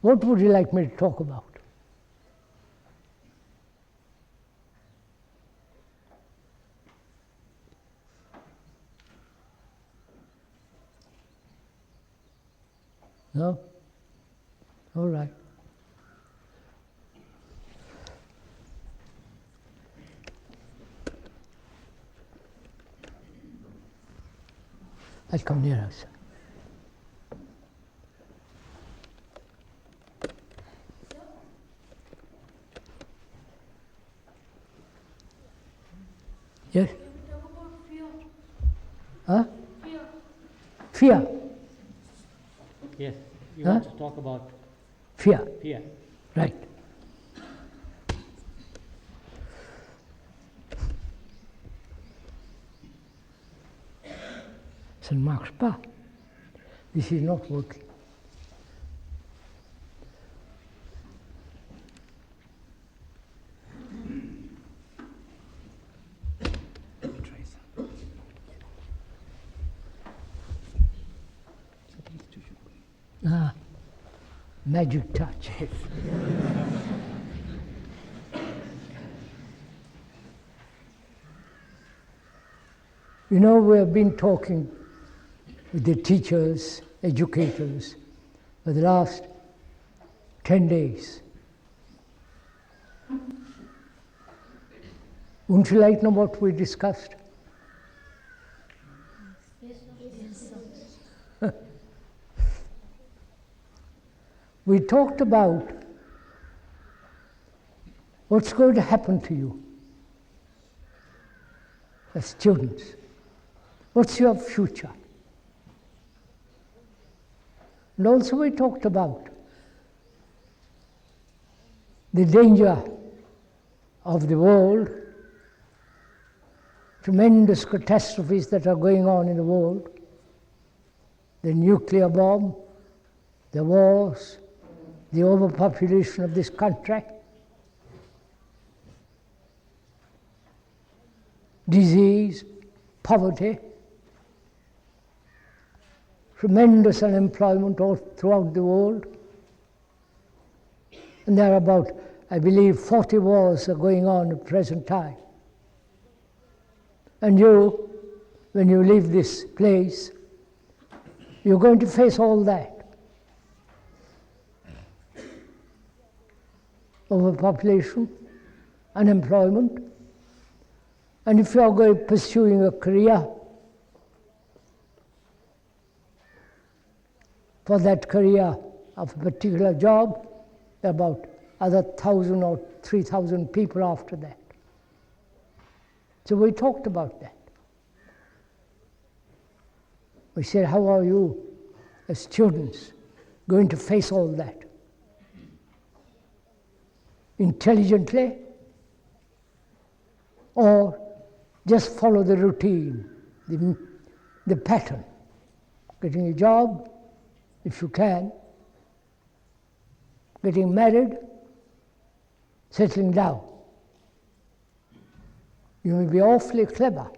What would you like me to talk about? No? All right. I'll come near us. Yes? Huh? Fear. Yes, you want to talk about fear. Fear. Right. Ça ne marche pas. This is not working. Ah, magic touch. You know, we have been talking with the teachers, educators, for the last 10 days. Wouldn't you like to know what we discussed? We talked about what's going to happen to you as students. What's your future? And also we talked about the danger of the world, tremendous catastrophes that are going on in the world, the nuclear bomb, the wars, the overpopulation of this country, disease, poverty, tremendous unemployment all throughout the world. And there are about, I believe, 40 wars are going on at the present time. And you, when you leave this place, you're going to face all that. Overpopulation, unemployment, and if you are going pursuing a career, for that career of a particular job, about other 1,000 or 3,000 people after that. So we talked about that. We said, how are you as students going to face all that? Intelligently, or just follow the routine, the pattern, getting a job, if you can, getting married, settling down. You may be awfully clever,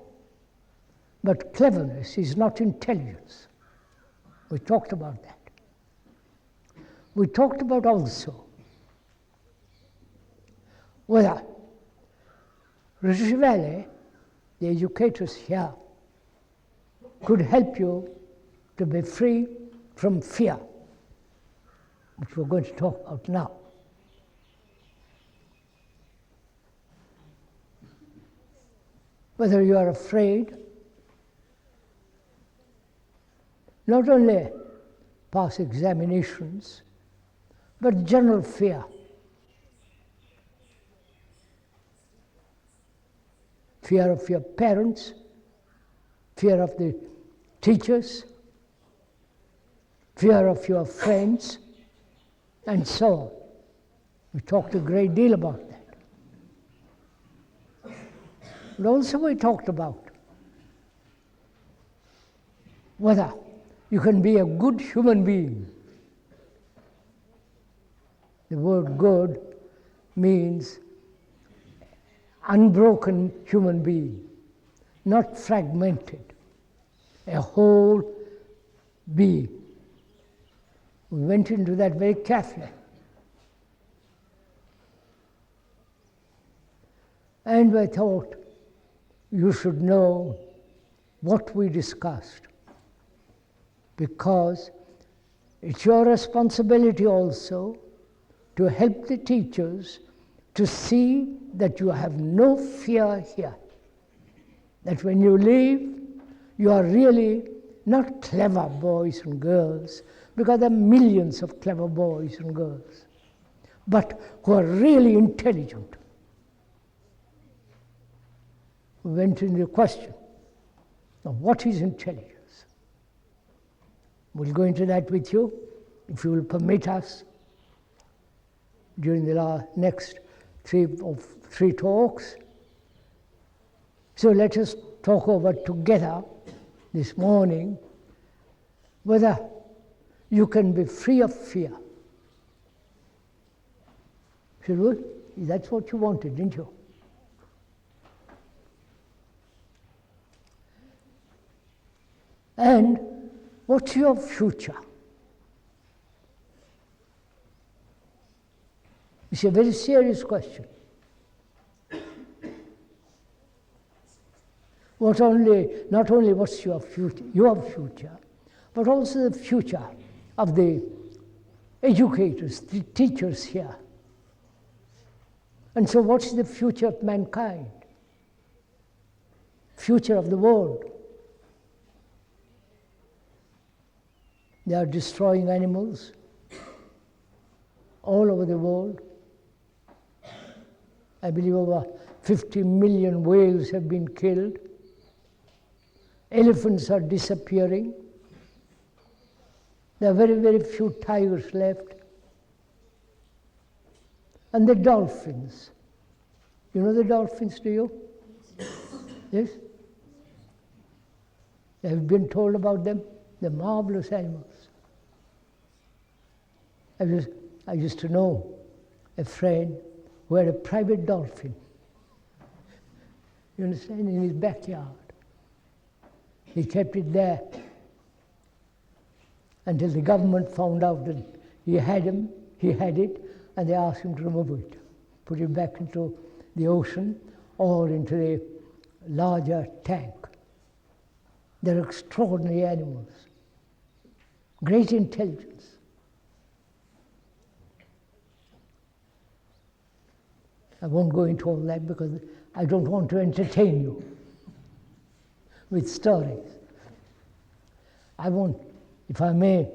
but cleverness is not intelligence. We talked about that. We talked about also whether Rishi Valley, the educators here, could help you to be free from fear, which we're going to talk about now. Whether you are afraid, not only pass examinations, but general fear. Fear of your parents, fear of the teachers, fear of your friends, and so on. We talked a great deal about that. But also we talked about whether you can be a good human being. The word good means unbroken human being, not fragmented, a whole being. We went into that very carefully. And I thought you should know what we discussed, because it's your responsibility also to help the teachers to see that you have no fear here. That when you leave, you are really not clever boys and girls, because there are millions of clever boys and girls, but who are really intelligent. We went into the question of what is intelligence. We'll go into that with you, if you will permit us, during the next three talks. So let us talk over together this morning whether you can be free of fear. Shall we? That's what you wanted, didn't you? And what's your future? It's a very serious question. Not only what's your future, but also the future of the educators, the teachers here. And so what's the future of mankind? Future of the world? They are destroying animals all over the world. I believe over 50 million whales have been killed. Elephants are disappearing. There are very, very few tigers left. And the dolphins. You know the dolphins, do you? Yes? Have you been told about them? They're marvelous animals. I used to know a friend who had a private dolphin, you understand, in his backyard. He kept it there until the government found out that he had it, and they asked him to remove it, put it back into the ocean or into a larger tank. They're extraordinary animals, great intelligence. I won't go into all that because I don't want to entertain you with stories. I want, if I may,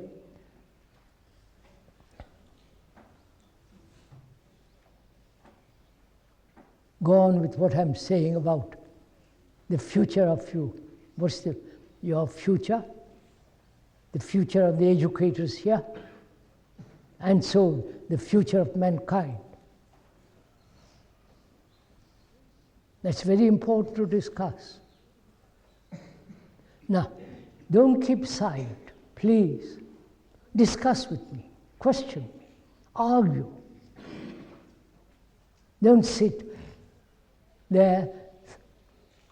go on with what I'm saying about the future of you. What's your future? The future of the educators here, and so the future of mankind. That's very important to discuss. Now, don't keep silent, please. Discuss with me, question me, argue. Don't sit there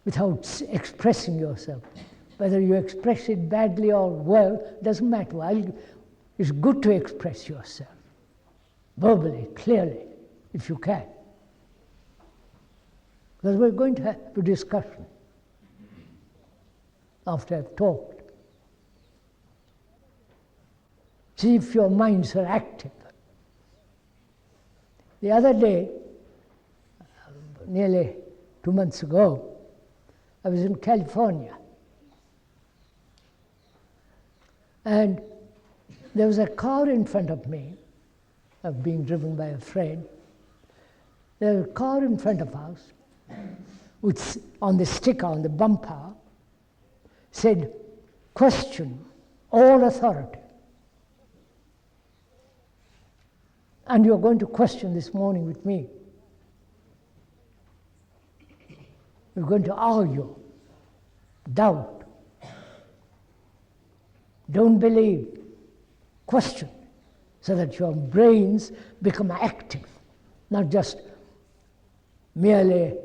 without expressing yourself. Whether you express it badly or well, doesn't matter. It's good to express yourself, verbally, clearly, if you can. Because we're going to have a discussion after I've talked. See if your minds are active. The other day, nearly 2 months ago, I was in California. And there was a car in front of me, being driven by a friend. There was a car in front of us, which on the sticker, on the bumper, said, "Question all authority." And you're going to question this morning with me. We're going to argue, doubt. Don't believe, question, so that your brains become active, not just merely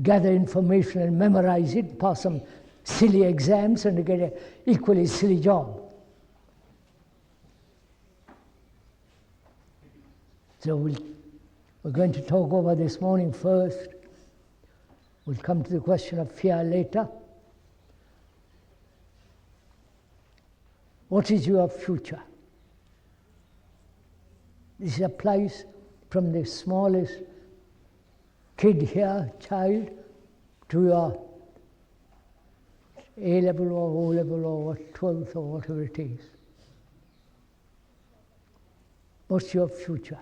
gather information and memorize it, pass some silly exams and get an equally silly job. So we're going to talk over this morning first. We'll come to the question of fear later. What is your future? This applies from the smallest kid here, child, to your A-level or O-level or 12th or whatever it is. What's your future?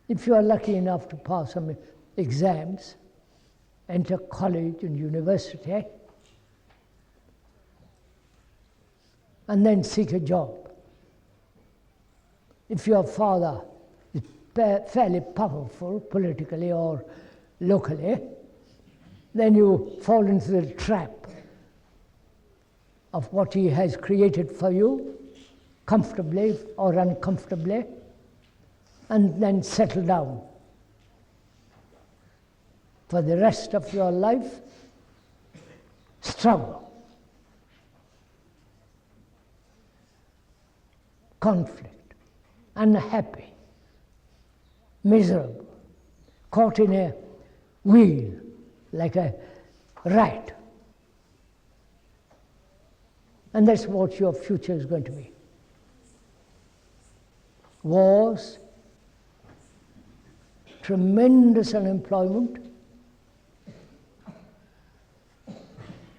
If you are lucky enough to pass some exams, enter college and university, and then seek a job. If your father is fairly powerful politically or locally, then you fall into the trap of what he has created for you, comfortably or uncomfortably, and then settle down. For the rest of your life, struggle, conflict, unhappy, miserable, caught in a wheel like a rat. And that's what your future is going to be. Wars, tremendous unemployment.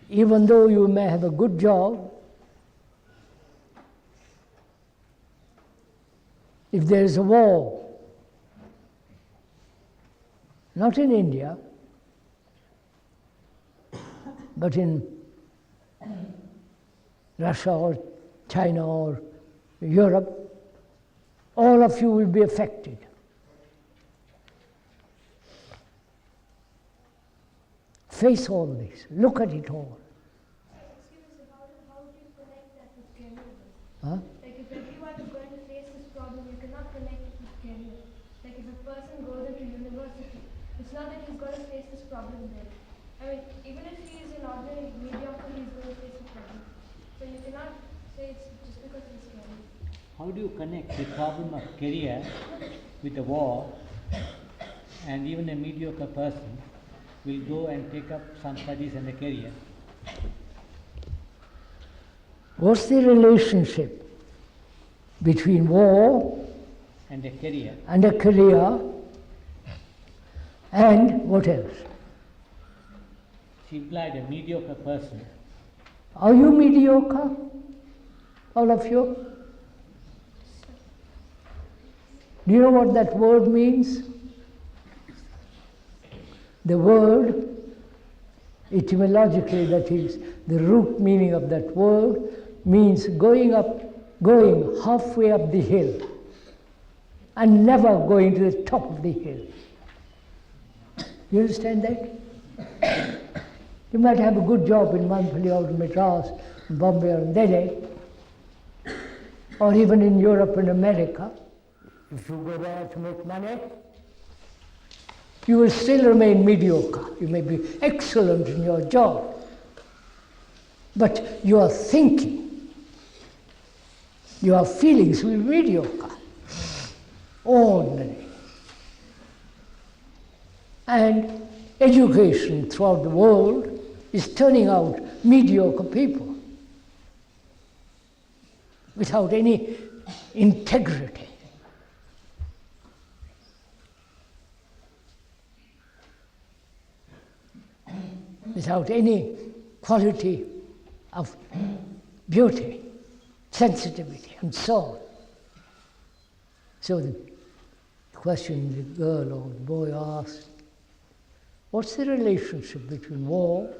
Even though you may have a good job, if there is a war, not in India, but in Russia or China or Europe, all of you will be affected. Face all this, look at it all. Excuse me, how do you connect that with career? Huh? Like if everyone is going to face this problem, you cannot connect it with career. Like if a person goes into university, it's not that he's going to face this problem there. I mean, even if he is an ordinary mediocre, he's going to face the problem. So you cannot say it's just because he's career. How do you connect the problem of career with the war, and even a mediocre person will go and take up some studies in a career? What's the relationship between war And a career. and a career and what else? She implied a mediocre person. Are you mediocre? All of you? Do you know what that word means? The word, etymologically, that is, the root meaning of that word means going halfway up the hill and never going to the top of the hill. You understand that? You might have a good job in Manipali or Madras, Bombay or Delhi, or even in Europe and America. If you go there to make money, you will still remain mediocre. You may be excellent in your job, but your thinking, your feelings will be mediocre, ordinary. And education throughout the world is turning out mediocre people without any integrity. Without any quality of beauty, sensitivity, and so on. So the question the girl or the boy asked, what's the relationship between war,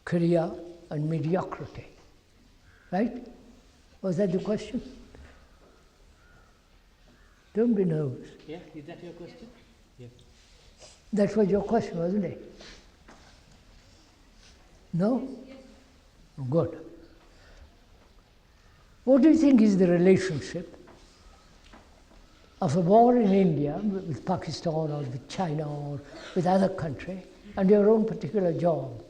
career, and mediocrity? Right? Was that the question? Don't be nervous. Yeah, is that your question? Yes. That was your question, wasn't it? No? Good. What do you think is the relationship of a war in India with Pakistan or with China or with other country and your own particular job?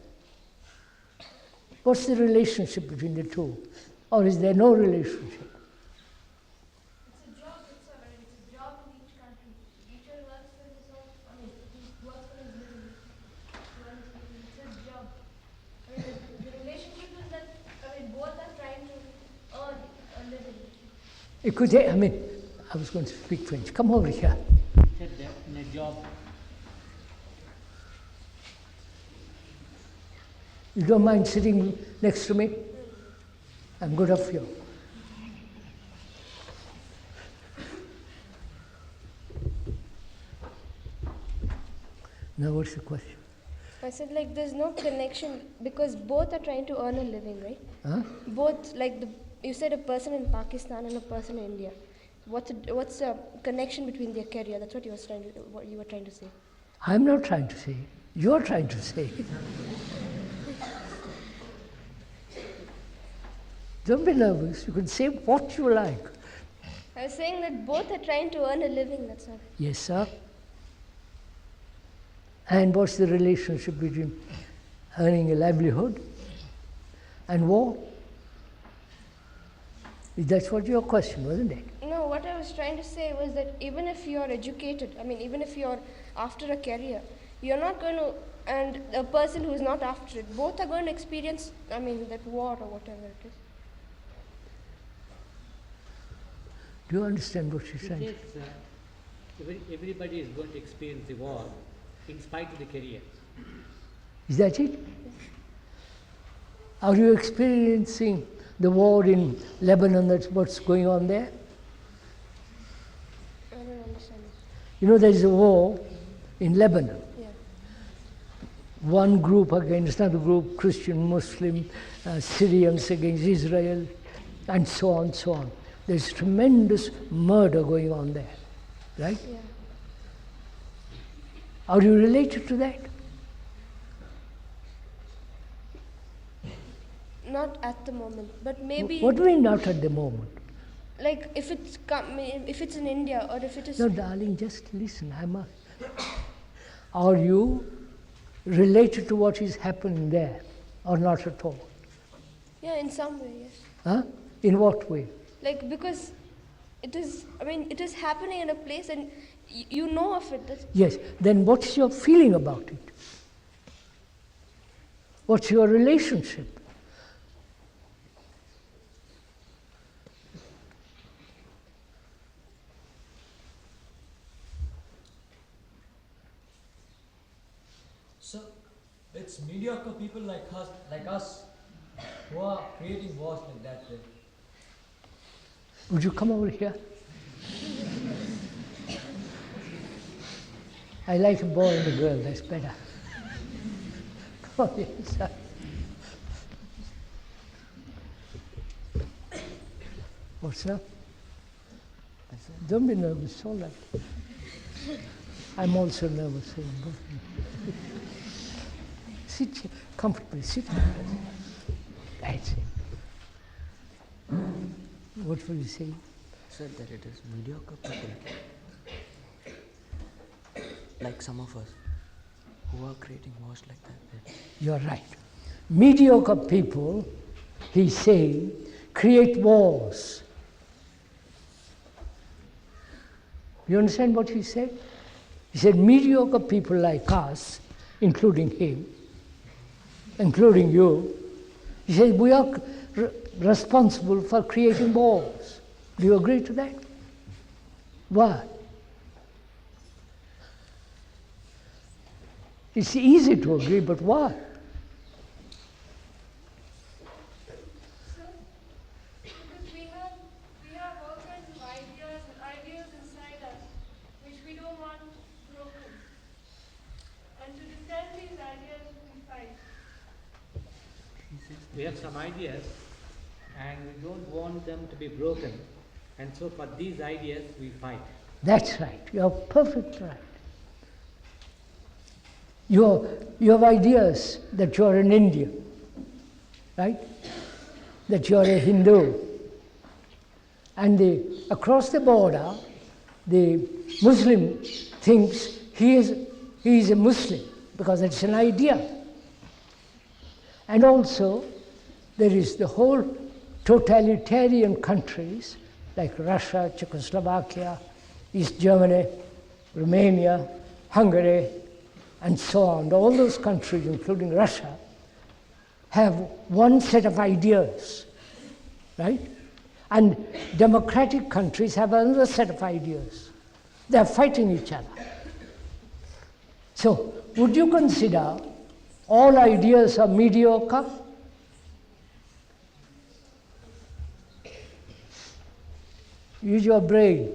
What's the relationship between the two? Or is there no relationship? Écoutez, I mean, I was going to speak French. Come over here. He said that in a job. You don't mind sitting next to me? I'm good of you. Now what's the question? I said like there's no connection because both are trying to earn a living, right? Huh? Both, like you said a person in Pakistan and a person in India. What's the connection between their career? That's what you were trying to say. I'm not trying to say. You're trying to say. Don't be nervous. You can say what you like. I was saying that both are trying to earn a living, that's all. Yes, sir. And what's the relationship between earning a livelihood and war? That's what your question, wasn't it? No, what I was trying to say was that even if you're educated, even if you're after a career, you're not going to, and a person who's not after it, both are going to experience, that war or whatever it is. Do you understand what she's saying? Yes, everybody is going to experience the war in spite of the career. Is that it? Are you experiencing the war in Lebanon? That's what's going on there? I don't understand. You know, there is a war in Lebanon. Yeah. One group against another group, Christian, Muslim, Syrians against Israel, and so on, so on. There's tremendous murder going on there, right? Yeah. Are you related to that? Not at the moment, but maybe. What do you mean not at the moment? Like if it's in India or if it is. No, darling, just listen. Are you related to what is happening there, or not at all? Yeah, in some way, yes. Huh? In what way? Like because it is happening in a place and you know of it. That's Yes. Then what's your feeling about it? What's your relationship? So it's mediocre people like us, who are creating wars like that. Would you come over here? I like a boy and a girl, that's better. Come on inside. What's up? Don't be nervous, all right. I'm also nervous. Sit comfortably, sit. That's it. What will you say? Said that it is mediocre people, like some of us, who are creating wars like that. You're right. Mediocre people, he's saying, create wars. You understand what he said? He said mediocre people like us, including him, including you, he said we are responsible for creating wars. Do you agree to that? Why? It's easy to agree, but why? because we have all kinds of ideas inside us which we don't want broken. And to defend these ideas we fight. We have some ideas and we don't want them to be broken, and so for these ideas we fight. That's right. You're perfectly right. You have ideas that you're an Indian, right? That you're a Hindu. And across the border, the Muslim thinks he is a Muslim because it's an idea. And also, there is the whole totalitarian countries like Russia, Czechoslovakia, East Germany, Romania, Hungary, and so on. All those countries, including Russia, have one set of ideas, right? And democratic countries have another set of ideas. They're fighting each other. So, would you consider all ideas are mediocre? Use your brain.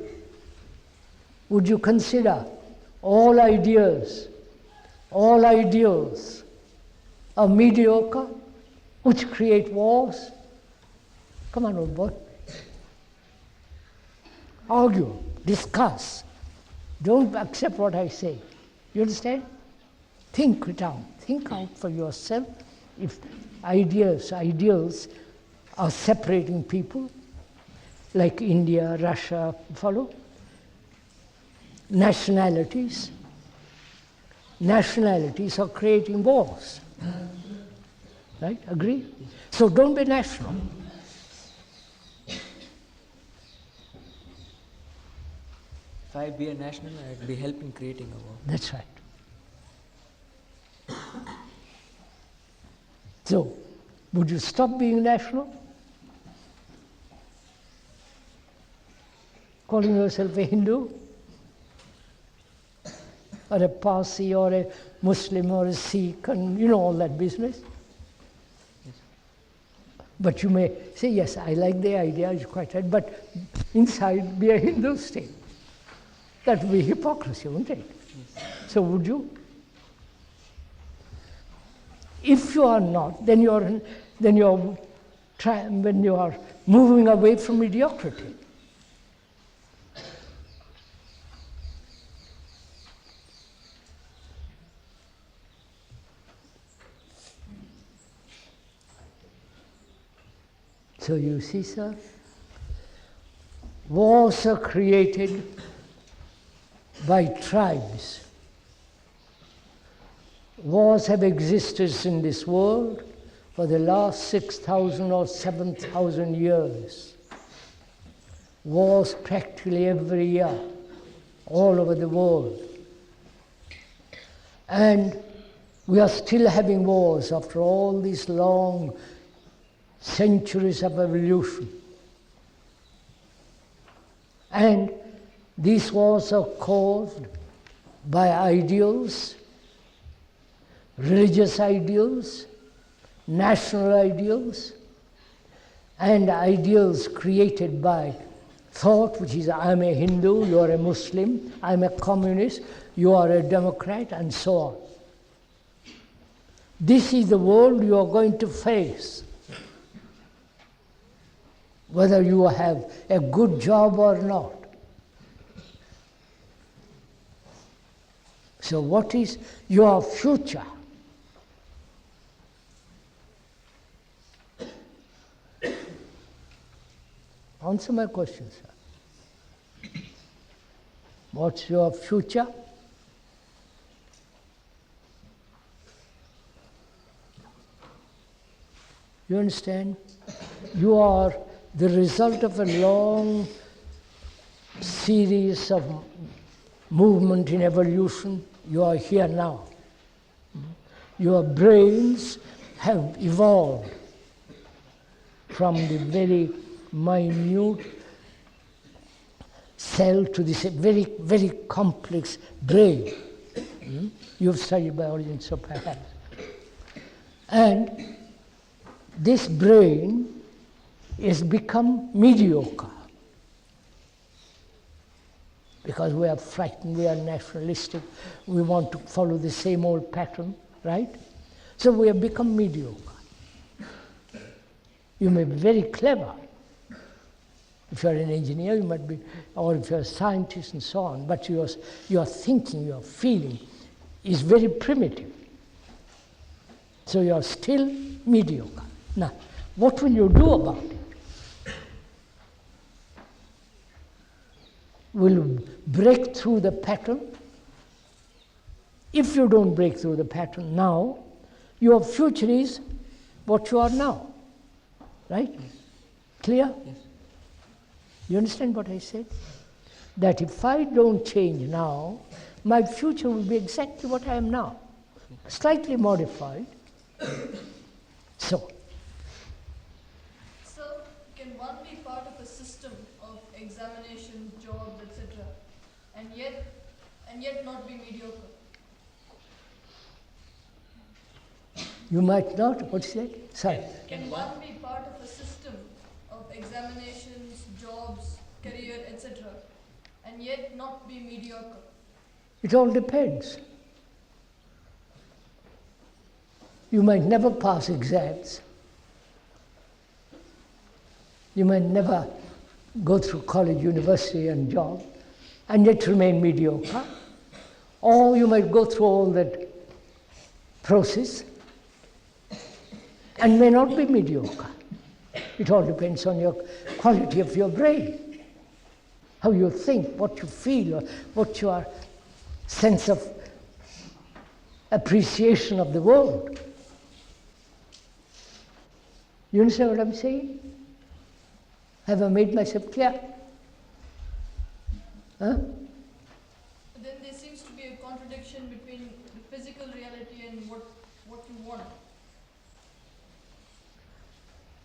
Would you consider all ideas, all ideals are mediocre, which create wars? Come on, old boy. Argue, discuss. Don't accept what I say. You understand? Think it out. Think out for yourself if ideals are separating people, like India, Russia, follow? Nationalities are creating wars. Right? Agree? So don't be national. If I'd be a national, I'd be helping creating a war. That's right. So, would you stop being national? Calling yourself a Hindu? Or a Parsi, or a Muslim, or a Sikh, and you know all that business? Yes. But you may say, yes, I like the idea, it's quite right, but inside be a Hindu state. That would be hypocrisy, wouldn't it? Yes. So would you? If you are not, then when you are moving away from mediocrity. So you see, sir, wars are created by tribes. Wars have existed in this world for the last 6,000 or 7,000 years. Wars practically every year, all over the world. And we are still having wars after all these long centuries of evolution. And these wars are caused by ideals, religious ideals, national ideals, and ideals created by thought, which is I'm a Hindu, you're a Muslim, I'm a communist, you are a Democrat, and so on. This is the world you are going to face, whether you have a good job or not. So what is your future? Answer my question, sir. What's your future? You understand? You are the result of a long series of movement in evolution. You are here now. Your brains have evolved from the very minute cell to this very, very complex brain. You've studied biology, so perhaps. And this brain has become mediocre because we are frightened, we are nationalistic, we want to follow the same old pattern, right? So we have become mediocre. You may be very clever. If you're an engineer, you might be, or if you're a scientist and so on, but your thinking, your feeling is very primitive. So you're still mediocre. Now, what will you do about it? Will you break through the pattern? If you don't break through the pattern now, your future is what you are now. Right? Yes. Clear? Yes. You understand what I said? That if I don't change now, my future will be exactly what I am now, slightly modified. So, can one be part of a and yet not be mediocre? You might not, what's that? Sorry. Can one be part of a system of examinations, jobs, career, etc., and yet not be mediocre? It all depends. You might never pass exams. You might never go through college, university and job and yet remain mediocre. Or you might go through all that process and may not be mediocre. It all depends on your quality of your brain, how you think, what you feel, or what your sense of appreciation of the world. You understand what I'm saying? Have I made myself clear? Huh? But then there seems to be a contradiction between the physical reality and what you want.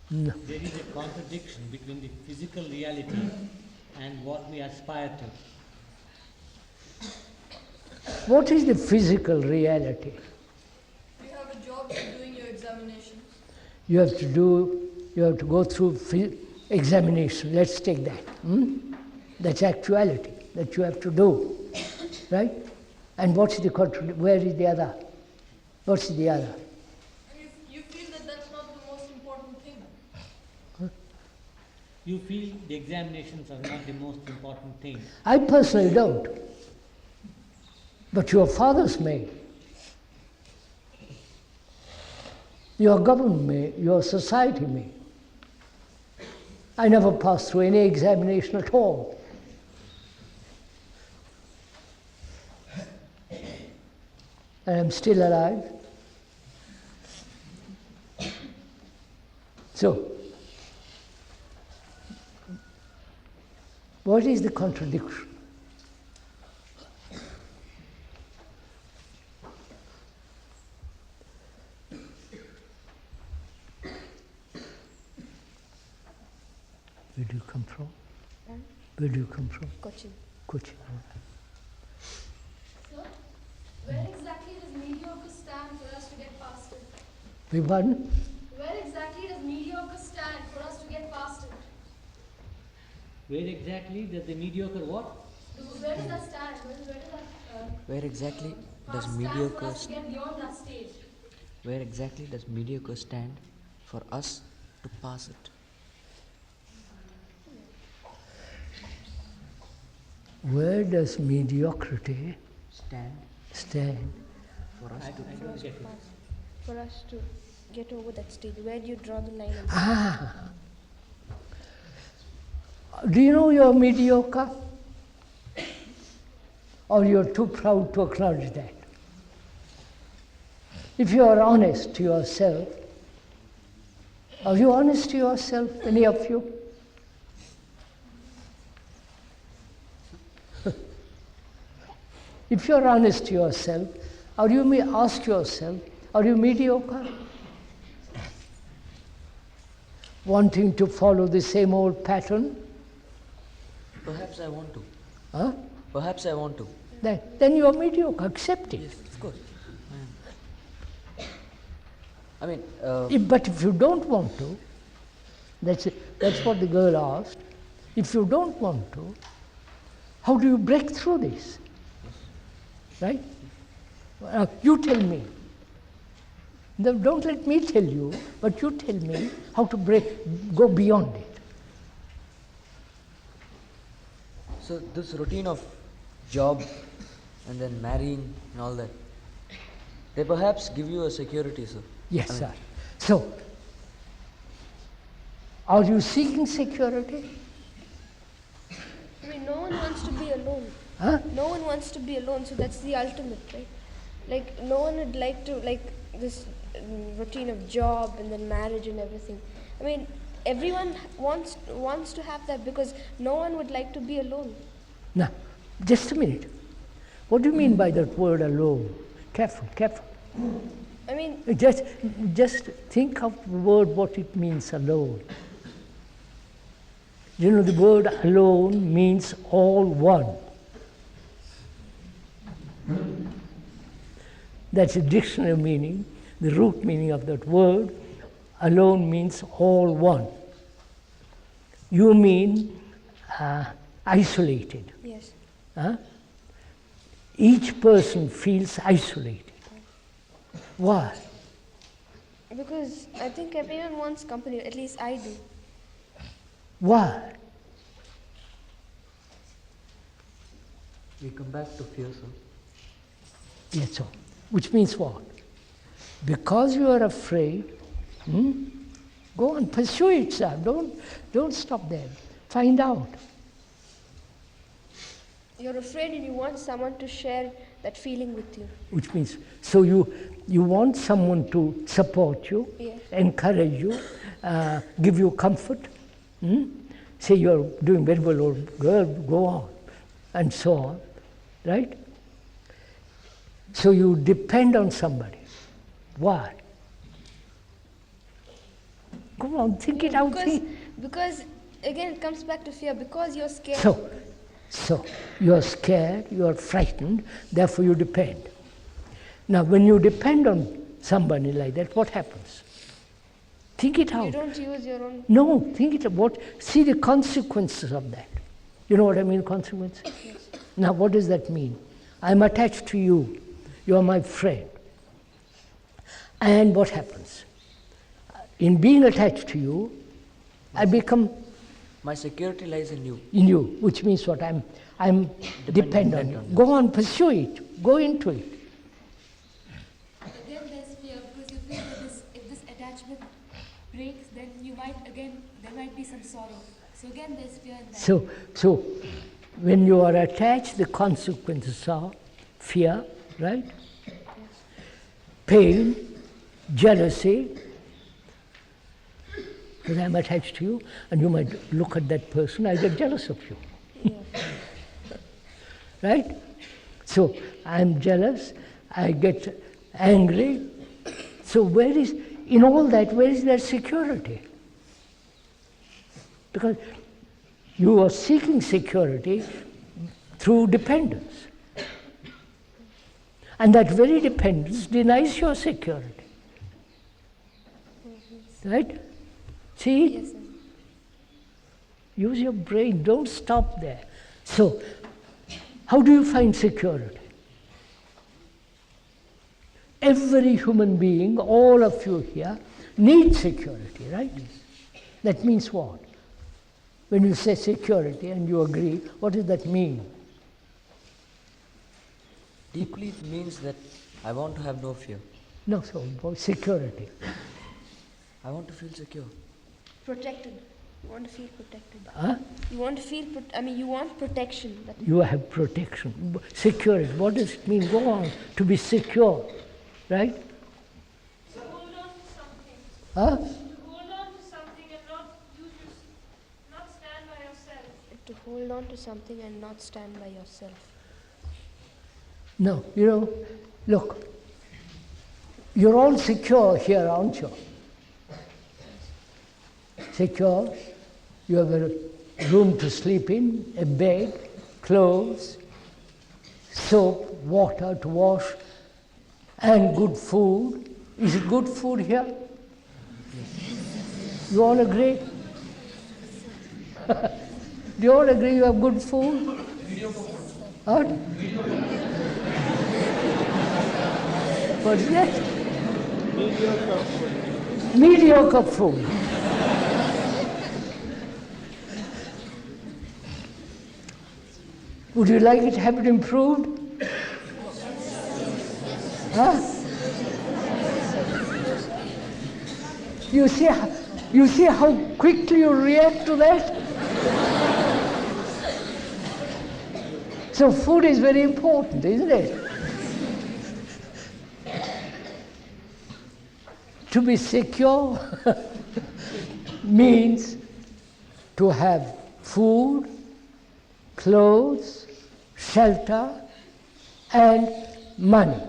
No. There is a contradiction between the physical reality and what we aspire to. What is the physical reality? You have a job, you're doing your examinations. You have to go through examination. Let's take that. That's actuality that you have to do, right? And what's the contradiction? Where is the other? What's the other? And you feel that that's not the most important thing. You feel the examinations are not the most important thing. I personally don't. But your fathers may. Your government may, your society may. I never passed through any examination at all. And I'm still alive. So, what is the contradiction? Where do you come from? Where do you come from? Cochin. Cochin. Sir, where exactly does mediocre stand for us to get past it? Beg pardon? Where exactly does mediocre stand for us to get past it? Where exactly does the mediocre what? Where does that stand? Where does that Where exactly does stand for mediocre us to get beyond that stage? where exactly does mediocre stand for us to pass it? Where does mediocrity stand? For us I to don't get it. For us to get over that stage, where do you draw the line? Do you know you're mediocre? Or you're too proud to acknowledge that? If you are honest to yourself, are you honest to yourself, any of you? If you're honest to yourself, or you may ask yourself, are you mediocre? Wanting to follow the same old pattern? Perhaps I want to. Huh? Perhaps I want to. Then you're mediocre, accept it. Yes, of course. I mean, But if you don't want to, that's what the girl asked. If you don't want to, how do you break through this? Right? You tell me. Don't let me tell you, but you tell me how to go beyond it. so this routine of job and then marrying and all that, they perhaps give you a security, sir. Yes, I mean, sir. So, are you seeking security? I mean, no one wants to be alone. Huh? No one wants to be alone, so that's the ultimate, right? Like, no one would like to, like, this routine of job and then marriage and everything. I mean, everyone wants to have that because no one would like to be alone. Now, just a minute. What do you mean by that word alone? Careful, careful. I mean, Just think of the word, what it means, alone. You know, the word alone means all one. That's a dictionary meaning. The root meaning of that word alone means all one. You mean isolated. Yes. Huh? Each person feels isolated. Why? Because I think everyone wants company, at least I do. Why? We come back to fear, sir. That's all. Which means what? Because you are afraid, go on, pursue it, sir. Don't stop there. Find out. You're afraid and you want someone to share that feeling with you. Which means, so you want someone to support you, Yes. encourage you, give you comfort, say you're doing very well, or girl, go on, and so on, right? So you depend on somebody. Why? Come on, think it out. Because again, it comes back to fear. Because you're scared. So you're scared, you're frightened, therefore you depend. Now, when you depend on somebody like that, what happens? Think it out. You don't use your own. No, think it about. See the consequences of that. You know what I mean, consequences? Yes. Now, what does that mean? I'm attached to you. You're my friend. And what happens? In being attached to you, I become My security lies in you. in you, which means what? I'm dependent on you. Go on, pursue it. Go into it. Again, there's fear because you feel that if this attachment breaks, then there might be some sorrow. So again, there's fear in that. So when you are attached, the consequences are fear, right? Pain, jealousy, because I'm attached to you, and you might look at that person, I get jealous of you. Right? So I'm jealous, I get angry. So in all that, where is their security? Because you are seeking security through dependence. And that very dependence denies your security. Right? See? Yes, sir. Use your brain, don't stop there. So, how do you find security? Every human being, all of you here, need security, right? That means what? When you say security and you agree, what does that mean? Deeply, it means that I want to have no fear. No, so about security. I want to feel secure. Protected. You want to feel protected. Huh? You want to feel. You want protection. You have protection. Security. What does it mean? Go on. To be secure, right? To hold on to something. Huh? To hold on to something and not stand by yourself. To hold on to something and not stand by yourself. No, look, you're all secure here, aren't you? Secure. You have a room to sleep in, a bed, clothes, soap, water to wash, and good food. Is it good food here? You all agree? Do you all agree you have good food? What? What is that? Mediocre food. Would you like it to have it improved? Huh? You see how quickly you react to that? So food is very important, isn't it? To be secure means to have food, clothes, shelter, and money.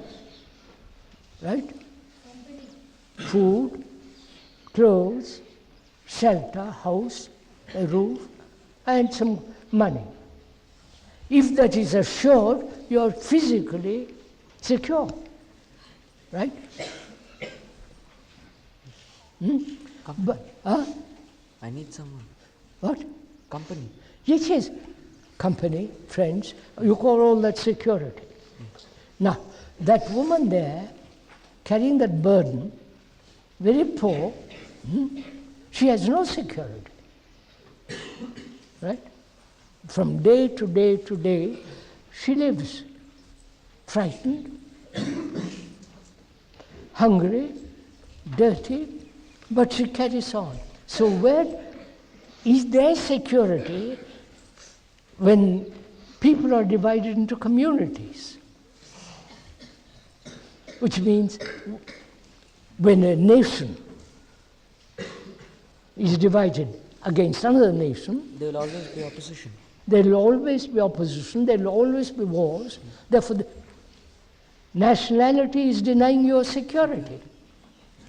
Right? Food, clothes, shelter, house, a roof, and some money. If that is assured, you are physically secure. right? But, I need someone. what? Company. Yes, company, friends, you call all that security. Now, that woman there, carrying that burden, very poor, she has no security, right? From day to day to day, she lives frightened, hungry, dirty, but she carries on. So where is there security when people are divided into communities? Which means when a nation is divided against another nation, There will always be opposition. there will always be opposition, there will always be wars. Therefore, the nationality is denying your security.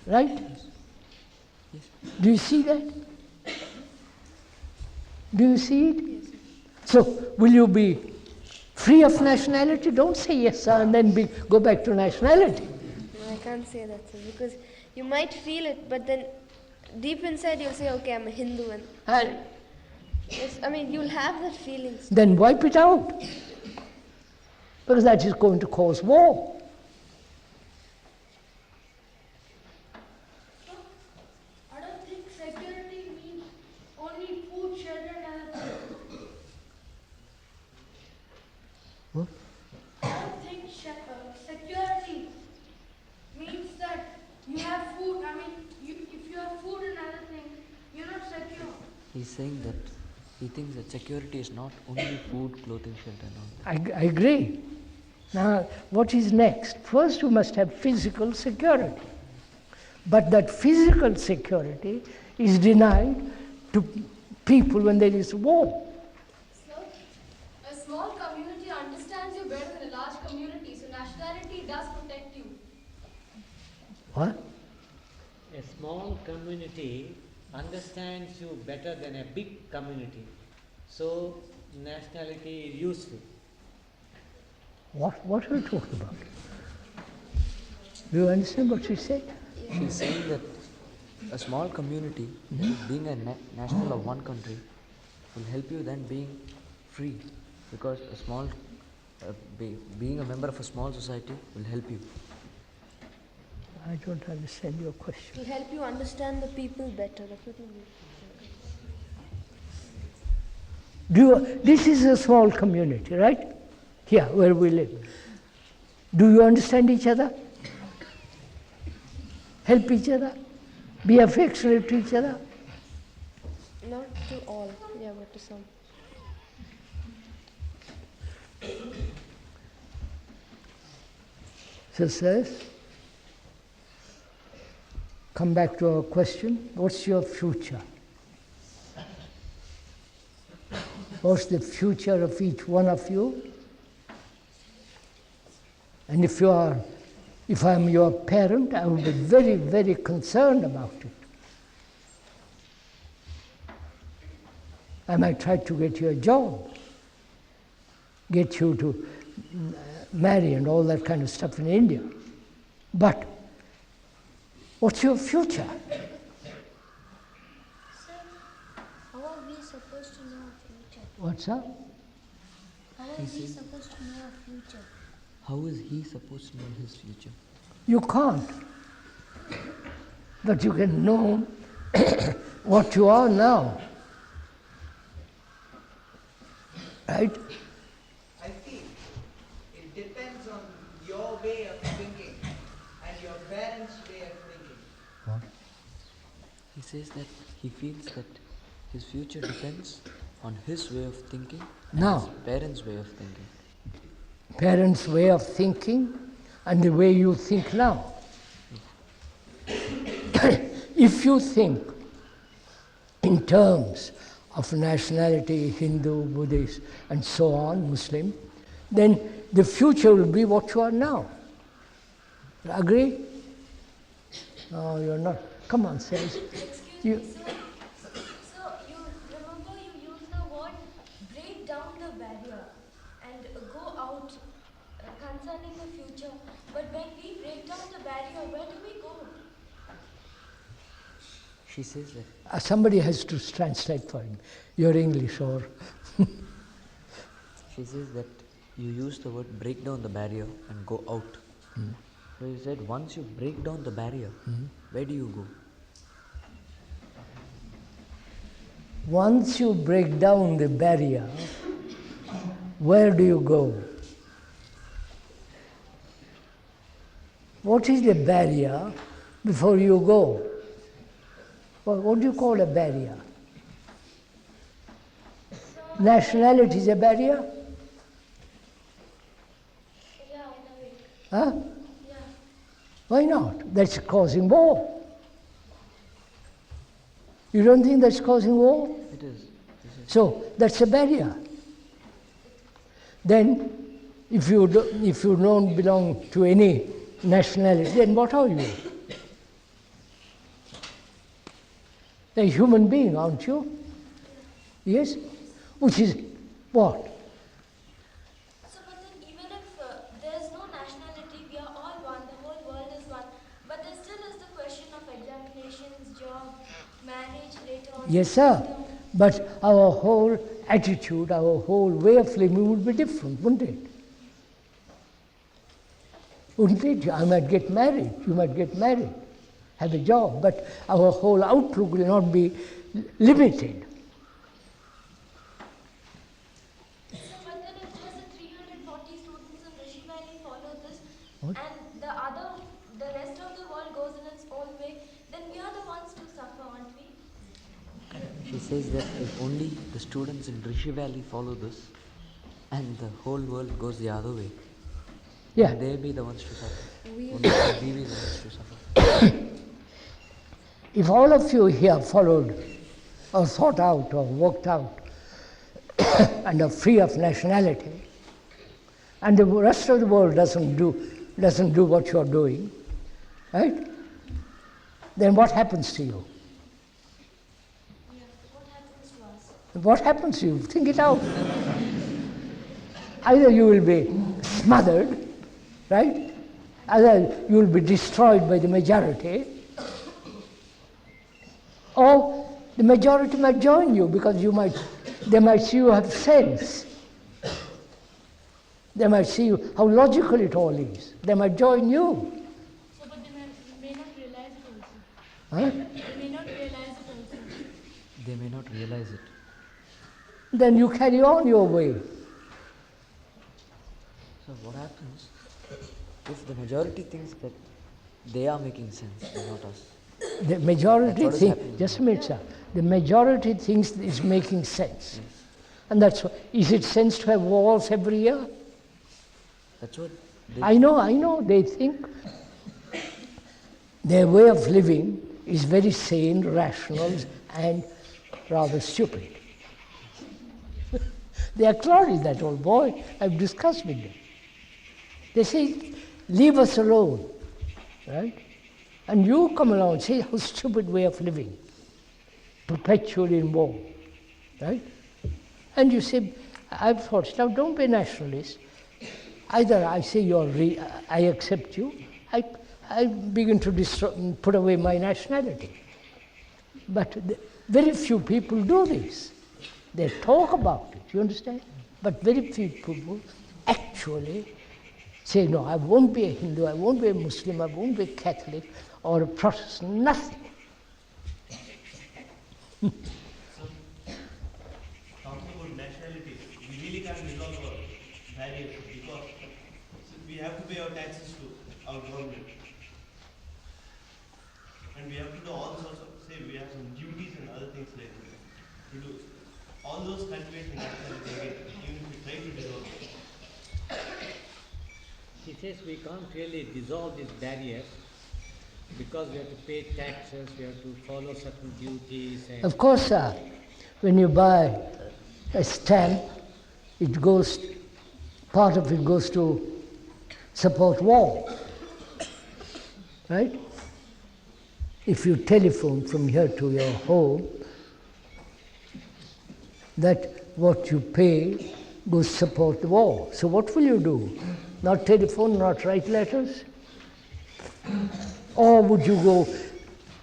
Right? Do you see that? Do you see it? So, will you be free of nationality? Don't say yes, sir, and then go back to nationality. No, I can't say that, sir, because you might feel it, but then deep inside you'll say, okay, I'm a Hindu, and yes, I mean, you'll have that feeling. Then wipe it out, because that is going to cause war. I don't think security means only food, shelter, and other things. What? I don't think security means that you have food. I mean, if you have food and other things, you're not secure. He's saying that he thinks that security is not only food, clothing, shelter and all. I agree. Now, what is next? First, you must have physical security. But that physical security is denied to people when there is war. So, a small community understands you better than a large community, so nationality does protect you. What? A small community understands you better than a big community. So, nationality is useful. What are you talking about? Do you understand what she said? She's saying that a small community, being a national of one country, will help you then being free, because a small, being a member of a small society will help you. I don't understand your question. It'll help you understand the people better. That's what you mean. This is a small community, right? Here, where we live. Do you understand each other? Help each other? Be affectionate to each other? Not to all, yeah, but to some. So says, come back to our question, what's your future? What's the future of each one of you? And if I'm your parent, I will be very, very concerned about it. I might try to get you a job, get you to marry and all that kind of stuff in India. But what's your future? Sir, how are we supposed to know our future? What's up? How are we supposed to know our future? How is he supposed to know his future? You can't. But you can know what you are now. Right? I think it depends on your way of thinking and your parents' way of thinking. He says that he feels that his future depends on his way of thinking and Now. his parents' way of thinking. Parents' way of thinking and the way you think now. If you think in terms of nationality, Hindu, Buddhist, and so on, Muslim, then the future will be what you are now. Agree? No, you're not. Come on, says. Excuse You- me, so you remember you used the word break down the barrier and go out concerning the future. But when we break down the barrier, where do we go? She says that Somebody has to translate for him. Your English or... she says that you use the word break down the barrier and go out. So you said once you break down the barrier, where do you go? Once you break down the barrier, where do you go? What is the barrier before you go? What do you call a barrier? Nationality is a barrier? Yeah, in a way. Huh? Yeah. Why not? That's causing war. You don't think that's causing war? It is. So that's a barrier. Then, if you don't belong to any nationality, then what are you? You're a human being, aren't you? Yes? Which is what? So, but then even if there's no nationality, we are all one, the whole world is one. But there still is the question of examinations, job, marriage later on. Yes, sir. But our whole attitude, our whole way of living would be different, wouldn't it? Wouldn't it? I might get married, you might get married, have a job, but our whole outlook will not be limited. So, but then if just the 340 students in Rishi Valley follow this, What? and the rest of the world goes in its own way, then we are the ones to suffer, aren't we? She says that if only the students in Rishi Valley follow this and the whole world goes the other way, Yeah. they be the ones to suffer. Only we be the ones to suffer. If all of you here followed or thought out or worked out and are free of nationality, and the rest of the world doesn't do what you're doing, right? Then what happens to you? Yeah. What happens to us? What happens to you? Think it out. Either you will be smothered, right? Either you will be destroyed by the majority, or the majority might join you because they might see you have sense. They might see how logical it all is. They might join you. So, but they may not realize it also. Huh? They may not realize it also. They may not realize it. Then you carry on your way. So what happens if the majority thinks that they are making sense and not us? The majority That's what is thinks, happening. just a minute, sir. The majority thinks it's making sense. And that's what, is it sense to have wars every year? That's what they I know, they think their way of living is very sane, rational, and rather stupid. They acknowledge that, old boy. I've discussed with them. They say, leave us alone, right? And you come along and say, how stupid way of living, perpetually in war, right? And you say, I've thought, now don't be a nationalist. Either I say I accept you, I begin to put away my nationality. But very few people do this. They talk about it, you understand? But very few people actually say, no, I won't be a Hindu, I won't be a Muslim, I won't be a Catholic or a Protestant, nothing. Talking about nationality, we really can't resolve our barriers because we have to pay our taxes to our government. And we have to do all sorts of, we have some duties and other things like that. To do all those cultivate the nationality again, even if we try to dissolve it. He says we can't really dissolve these barriers because we have to pay taxes, we have to follow certain duties. And Of course, sir, when you buy a stamp, part of it goes to support war, right? If you telephone from here to your home, that what you pay goes to support the war. So what will you do? Not telephone, not write letters? Or would you go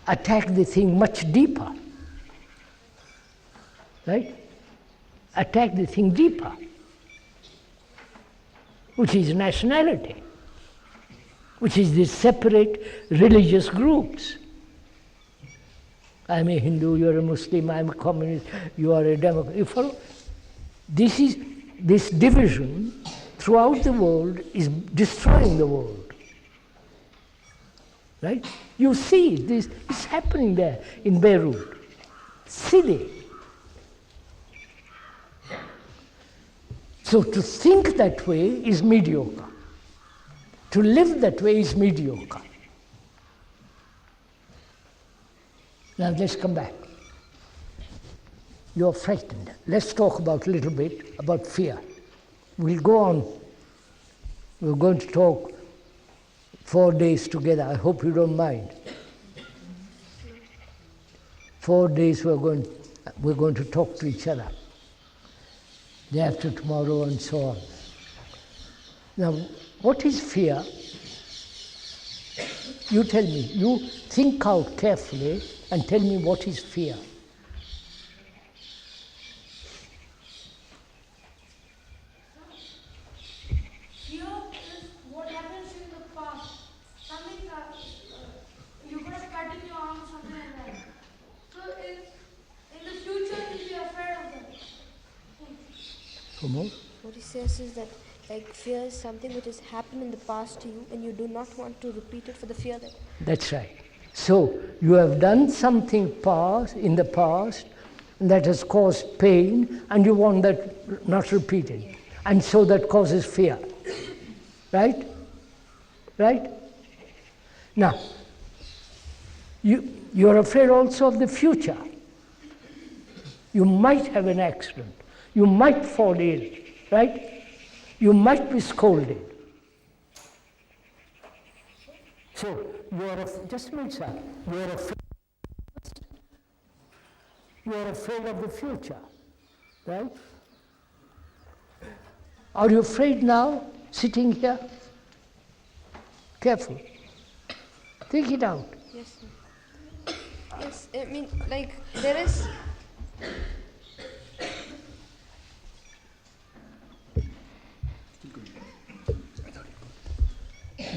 attack the thing much deeper? Right? Attack the thing deeper, which is nationality, which is these separate religious groups. I'm a Hindu, you're a Muslim, I'm a communist, you are a Democrat. You follow? This division throughout the world is destroying the world. Right? You see this is happening there in Beirut. Silly. So to think that way is mediocre. To live that way is mediocre. Now let's come back. You're frightened. Let's talk about a little bit about fear. We'll go on. We're going to talk 4 days together. I hope you don't mind. 4 days we're going to talk to each other. Day after tomorrow and so on. Now, what is fear? You tell me. You think out carefully and tell me what is fear. Fear is what happens in the past. Something that you could have cut in your arm, something like that. So in the future, you'll be afraid of that. Come on. What he says is that fear is something which has happened in the past to you and you do not want to repeat it for the fear that... That's right. So you have done something in the past that has caused pain and you want that not repeated. And so that causes fear. Right? Right? Now, you're afraid also of the future. You might have an accident. You might fall ill, right? You might be scolded. So, just a minute, sir. You're afraid of the future, right? Are you afraid now, sitting here? Careful. Think it out. Yes, sir. Yes, I mean, there is...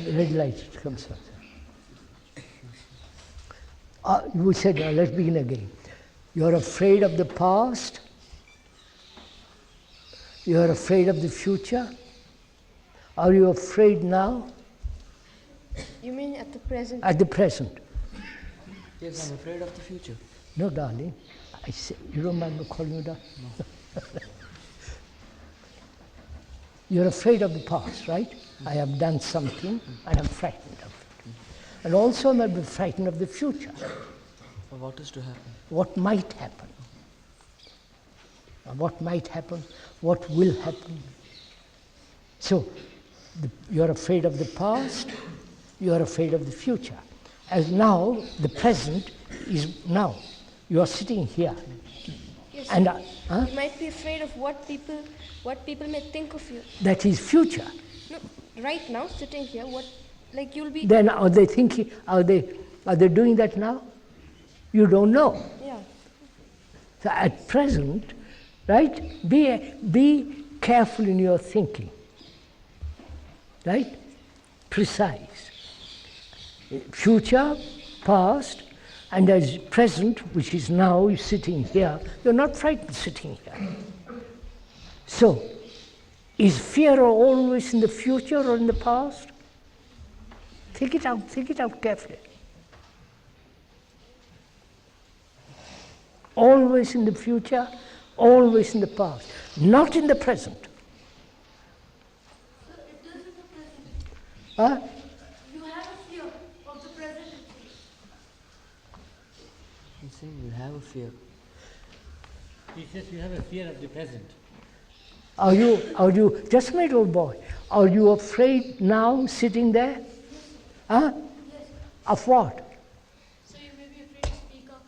Red light comes out. You said, let's begin again. You're afraid of the past. You're afraid of the future. Are you afraid now? You mean at the present? At the present. Yes, I'm afraid of the future. No, darling. I say, you don't mind me calling you darling? No. You're afraid of the past, right? I have done something and I'm frightened of it. And also I might be frightened of the future. What is to happen? What might happen. What might happen, what will happen. So, you're afraid of the past, you're afraid of the future. As now, the present is now. You're sitting here. Yes, and you might be afraid of what people may think of you. That is future. No, right now, sitting here, you'll be... Then are they thinking, are they doing that now? You don't know. Yeah. So at present, right, be careful in your thinking. Right? Precise. Future, past, and as present, which is now, you're sitting here, you're not frightened sitting here. So, is fear always in the future or in the past? Think it out carefully. Always in the future, always in the past, not in the present. So it is in the present. Huh? You have a fear of the present. He's saying you have a fear. He says you have a fear of the present. Are you, just a minute, old boy, are you afraid now sitting there? Huh? Yes. Of what? So you may be afraid to speak up.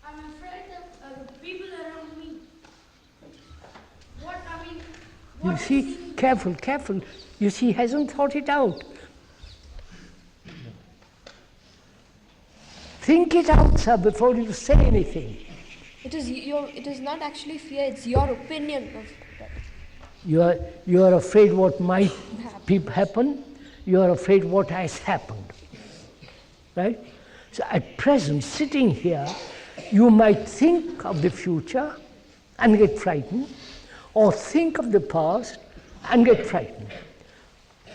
I'm afraid that the people around me. You see, careful. You see, he hasn't thought it out. think it out, sir, before you say anything. It is not actually fear, it's your opinion of that. You are afraid what might happen. You are afraid what has happened. Right? So at present, sitting here, you might think of the future and get frightened, or think of the past and get frightened.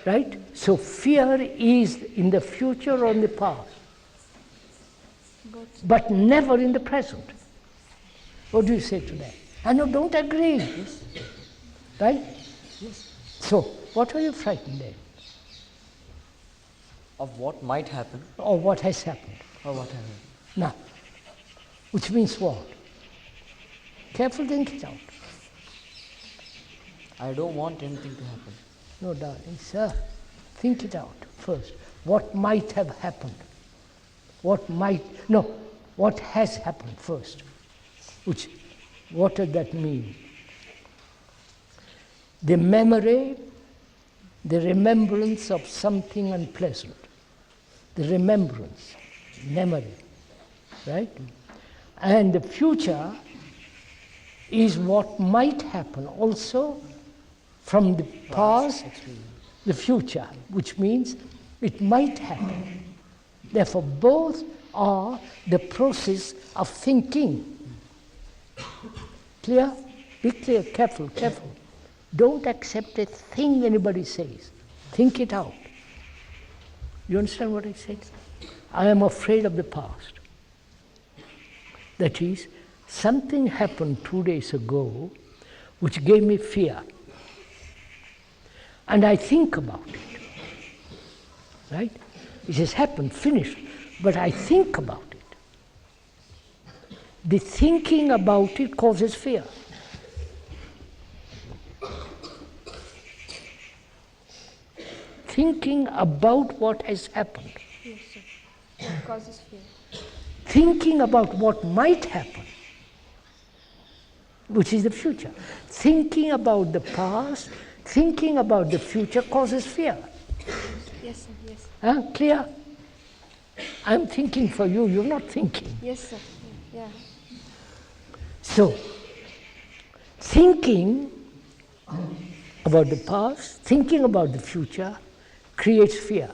Right? So fear is in the future or in the past, but never in the present. What do you say to that? I know, don't agree. Yes. Right? Yes. So, what are you frightened at? Of what might happen. Or what has happened? Or what happened. Now, which means what? Careful, think it out. I don't want anything to happen. No, darling, sir. Think it out first. What might have happened? What has happened first? What does that mean? The memory, the remembrance of something unpleasant. The remembrance, memory, right? And the future is what might happen also from the past, the future, which means it might happen. Therefore, both are the process of thinking. Clear? Be clear, careful, careful. Don't accept a thing anybody says. Think it out. You understand what I said? I am afraid of the past. That is, something happened 2 days ago which gave me fear. And I think about it. Right? It has happened, finished, but I think about it. The thinking about it causes fear. Thinking about what has happened. Yes, sir. It causes fear. Thinking about what might happen, which is the future. Thinking about the past, thinking about the future causes fear. Yes, sir, yes. Clear? I'm thinking for you, you're not thinking. Yes, sir. Yeah. So, thinking about the past, thinking about the future creates fear.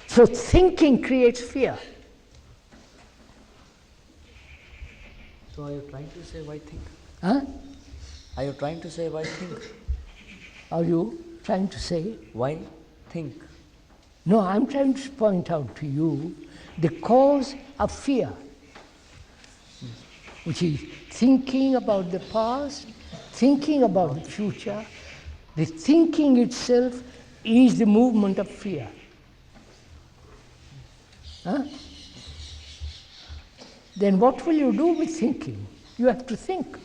So thinking creates fear. So are you trying to say why think? Huh? Are you trying to say why think? Are you trying to say? Why think? No, I'm trying to point out to you the cause of fear, which is thinking about the past, thinking about the future. The thinking itself is the movement of fear. Huh? Then what will you do with thinking? You have to think.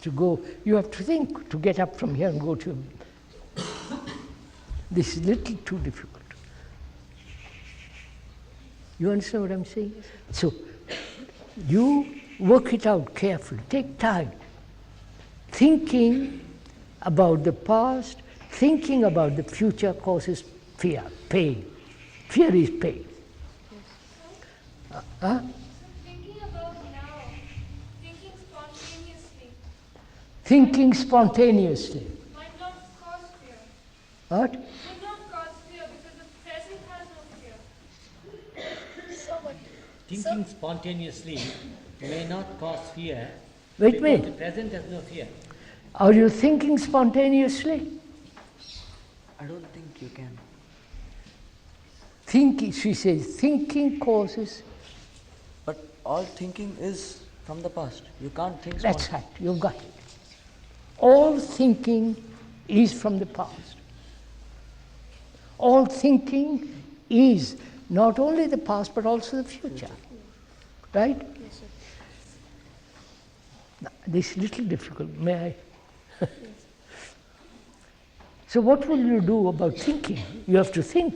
You have to think to get up from here and go to. This is a little too difficult. You understand what I'm saying? So, you work it out carefully, take time. Thinking about the past, thinking about the future causes fear, pain. Fear is pain. Thinking about now, thinking spontaneously, Thinking spontaneously. might not cause fear. What? Would not cause fear because the present has no fear. Thinking spontaneously may not cause fear Wait a because minute. the present has no fear. Are you thinking spontaneously? I don't think you can. Thinking, she says, thinking causes. But all thinking is from the past. You can't think That's right, you've got it. All thinking is from the past. All thinking is not only the past but also the future. Right? Yes, sir. Now, this is a little difficult, may I? So what will you do about thinking? You have to think.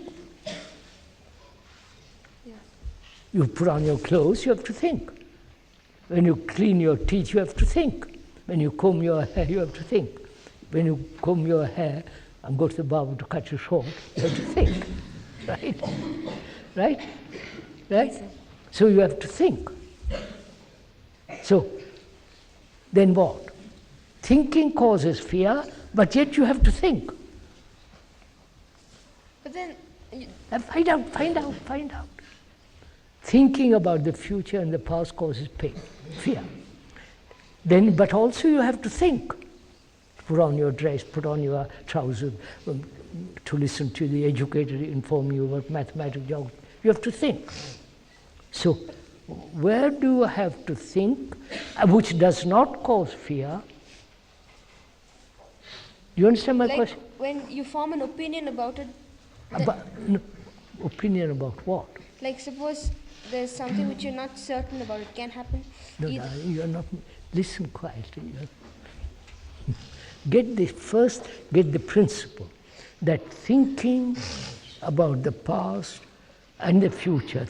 Yeah. You put on your clothes, you have to think. When you clean your teeth, you have to think. When you comb your hair, you have to think. When you comb your hair and go to the barber to cut you short, you have to think. Right? Right? Right? So you have to think. So, then what? Thinking causes fear, but yet you have to think. But then, Find out. Thinking about the future and the past causes pain, fear. Then, but also you have to think. Put on your dress, put on your trousers, to listen to the educator inform you about mathematics, geography. You have to think. So, where do you have to think, which does not cause fear? You understand my like question? when you form an opinion about it, No, opinion about what? like suppose there's something which you're not certain about, it can happen. No, you're not. Listen quietly. Get the principle that thinking about the past and the future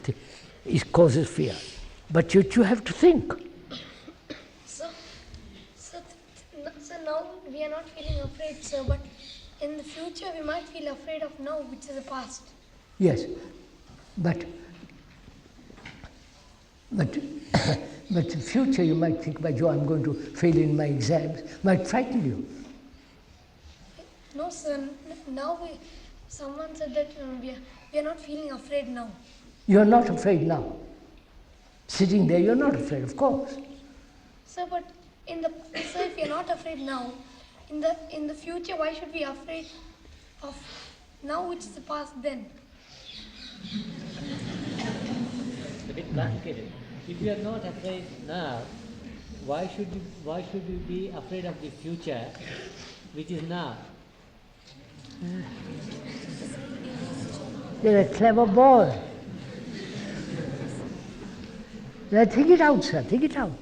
causes fear. But you have to think. So now we are not feeling afraid, sir, but in the future we might feel afraid of now, which is the past. Yes, but in future you might think, by Joe, I'm going to fail in my exams, might frighten you. No, sir. Now someone said that we are not feeling afraid now. You're not afraid now. Sitting there, you're not afraid, of course. Sir, but if we are not afraid now, in the future, why should we be afraid of now, which is the past then? It's a bit complicated. If you are not afraid now, why should you be afraid of the future, which is now? You're a clever boy. Now think it out, sir, think it out.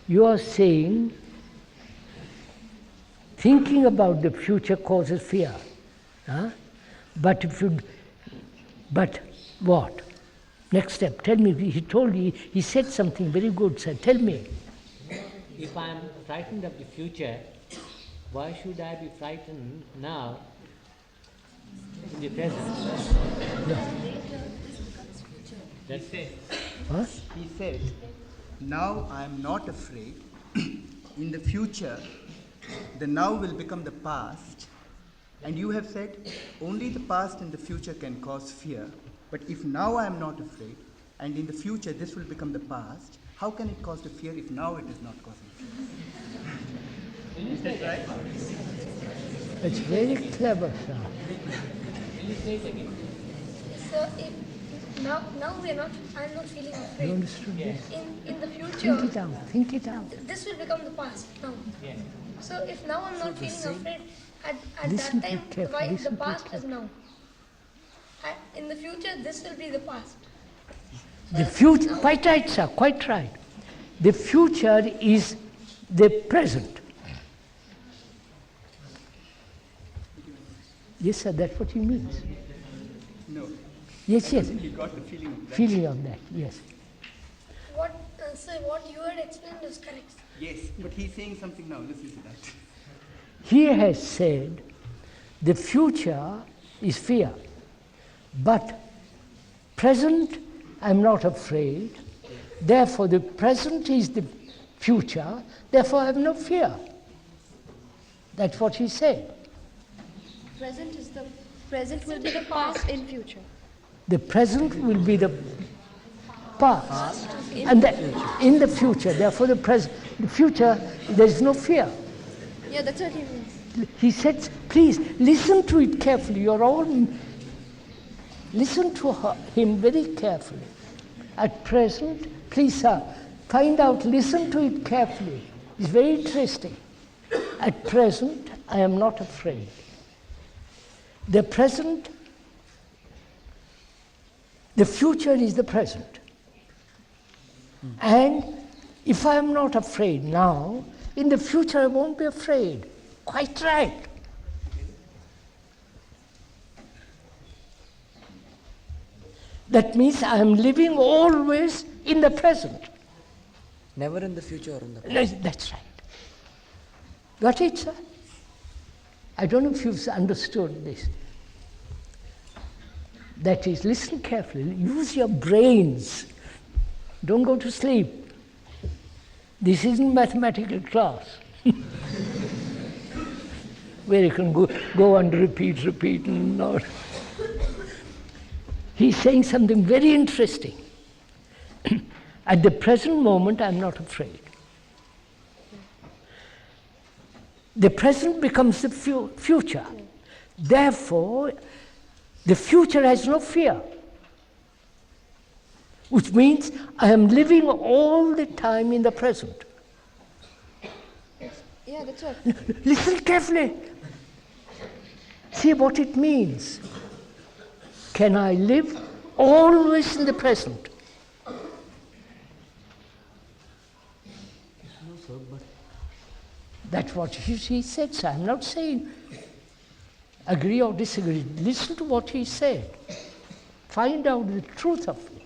You are saying thinking about the future causes fear. Huh? But what? Next step, tell me, he said something very good, sir, tell me. If I am frightened of the future, why should I be frightened now in the present? No. That's it. Huh? He said, now I am not afraid. In the future, the now will become the past. And you have said, only the past and the future can cause fear. But if now I am not afraid, and in the future this will become the past, how can it cause the fear if now it is not causing fear? Is that right? It's very clever, sir. Will you say it again? So now we are not. I'm not feeling afraid. You understood this? In the future, Think it out. this will become the past now. Yes. So if now I'm not feeling afraid, at Listen that to time, it carefully, why listen the to it past is now? In the future, this will be the past. The future, quite right, sir, quite right. The future is the present. Yes, sir, that's what he means. No. Yes, yes. He got the feeling of that. Feeling of that, yes. What you had explained is correct. Yes, but he's saying something now. Listen to that. He has said the future is fear, but present I'm not afraid, therefore the present is the future, therefore I have no fear. That's what he said. Present will be the past in future. The present will be the past, and in the future, therefore the future, there is no fear. Yeah, that's what he means. He said, please listen to it carefully. You're all, listen to him very carefully. At present, please sir, find out, listen to it carefully. It's very interesting. At present, I am not afraid. The present, the future is the present. And if I am not afraid now, in the future I won't be afraid. Quite right. That means I am living always in the present. Never in the future or in the past. That's right. Got it, sir? I don't know if you've understood this. That is, listen carefully, use your brains. Don't go to sleep. This isn't mathematical class where you can go and repeat and not. He's saying something very interesting. At the present moment, I'm not afraid. The present becomes the future. Therefore, the future has no fear. Which means I am living all the time in the present. Yeah, that's what. Listen carefully. See what it means. Can I live always in the present? No, sir, but That's what he said, sir. I'm not saying agree or disagree. Listen to what he said. Find out the truth of it.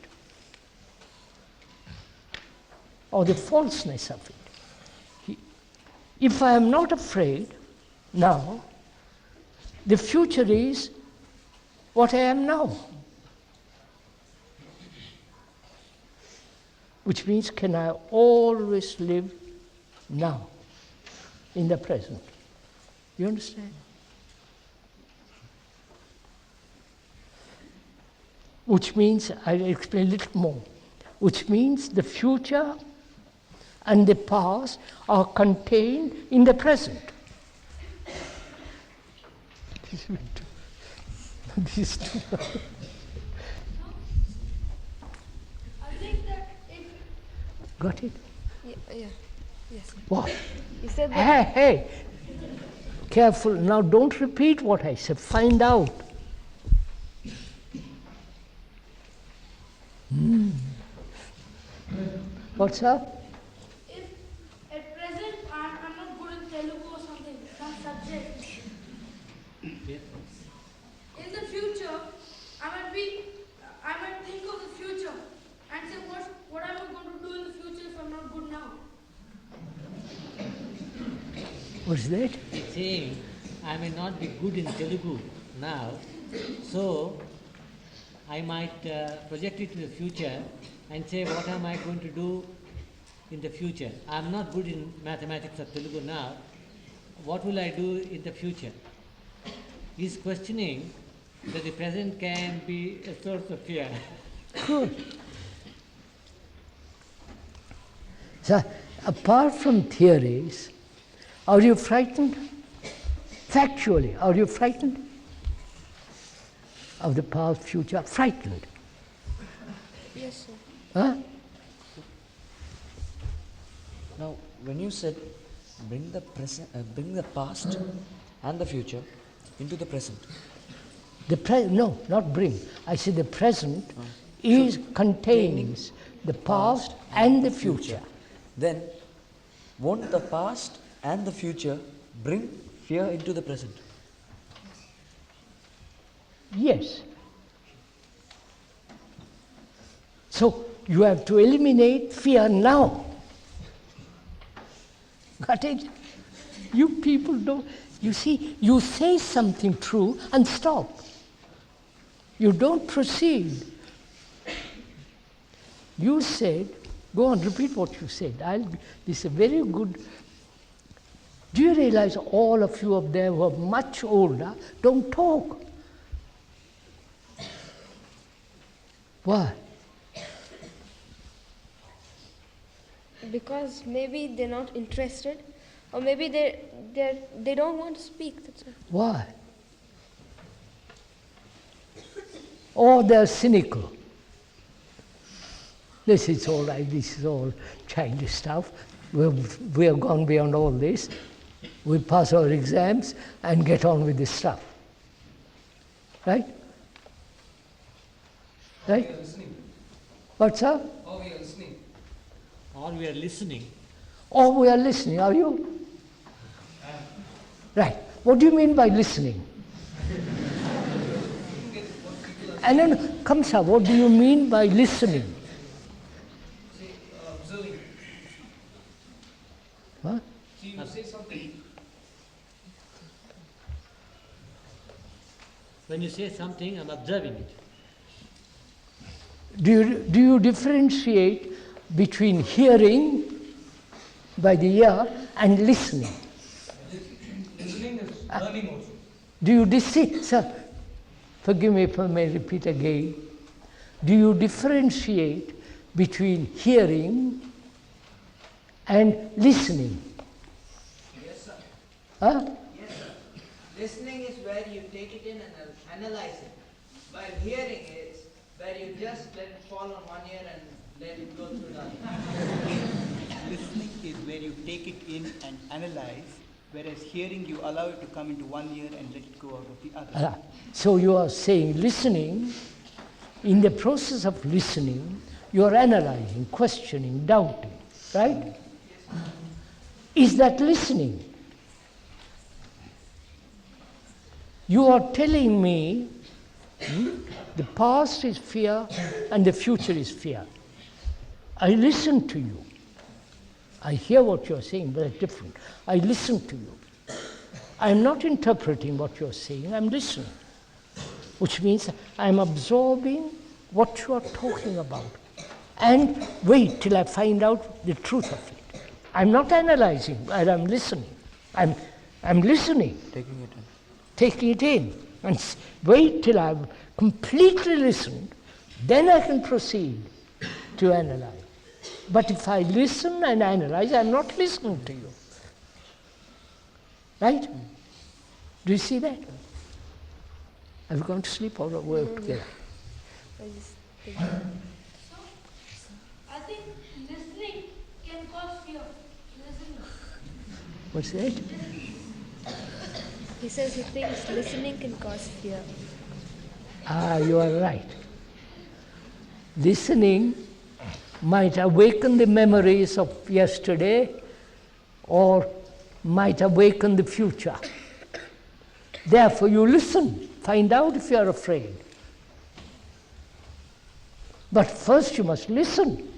Or the falseness of it. If I am not afraid now, the future is what I am now. Which means, can I always live now, in the present? You understand? Which means, I'll explain a little more, which means the future and the past are contained in the present. These two. I think that if Got it? Yeah. Yes. What? You said that. Hey, careful. Now don't repeat what I said. Find out. What's up? if at present I'm not good in Telugu or something, some subject. In the future, I might think of the future and say what am I going to do in the future if I'm not good now? What's that? Saying, I may not be good in Telugu now, so I might project it to the future and say, what am I going to do in the future? I'm not good in mathematics or Telugu now. What will I do in the future? He's questioning that the present can be a source of fear. Good. So, apart from theories, are you frightened? Factually, are you frightened of the past, future? Frightened? Yes, sir. Huh? now when you said bring the past and the future into the present. No, not bring. I say the present contains the past and the future. Then, won't the past and the future bring fear into the present? Yes. So you have to eliminate fear now. Got it? You people don't. You see, you say something true and stop. You don't proceed. You said, go on, repeat what you said. This is a very good. Do you realize all of you up there who are much older don't talk? Why? Because maybe they're not interested, or maybe they don't want to speak. That's all. Why? Or they're cynical. This is all right, this is all childish stuff. We have gone beyond all this. We pass our exams and get on with this stuff. Right? Right? What's up? Oh, we are listening. Or we are listening. Or we are listening, are you? Right. What do you mean by listening? And then, come sir, what do you mean by listening? Say, observing. What? See, you say something. When you say something, I'm observing it. Do you differentiate between hearing by the ear and listening? Listening is learning also. Do you sir, forgive me if I may repeat again. Do you differentiate between hearing and listening? Yes, sir. Huh? Yes, sir. Listening is where you take it in and analyze it, while hearing is where you just let it fall on one ear and let it go through the other. Listening is where you take it in and analyze, whereas hearing you allow it to come into one ear and let it go out of the other. So you are saying listening, in the process of listening, you are analyzing, questioning, doubting, right? Is that listening? You are telling me the past is fear and the future is fear. I listen to you. I hear what you're saying, but it's different. I listen to you. I'm not interpreting what you're saying, I'm listening. Which means I'm absorbing what you are talking about. And wait till I find out the truth of it. I'm not analyzing, but I'm listening. I'm listening. Taking it in. Taking it in. And wait till I've completely listened, then I can proceed to analyze. But if I listen and analyze, I'm not listening to you. Right? Do you see that? Have you gone to sleep or work there? I think listening can cause fear. Listening. What's that? He says he thinks listening can cause fear. You are right. Listening might awaken the memories of yesterday or might awaken the future. Therefore, you listen, find out if you are afraid. But first you must listen.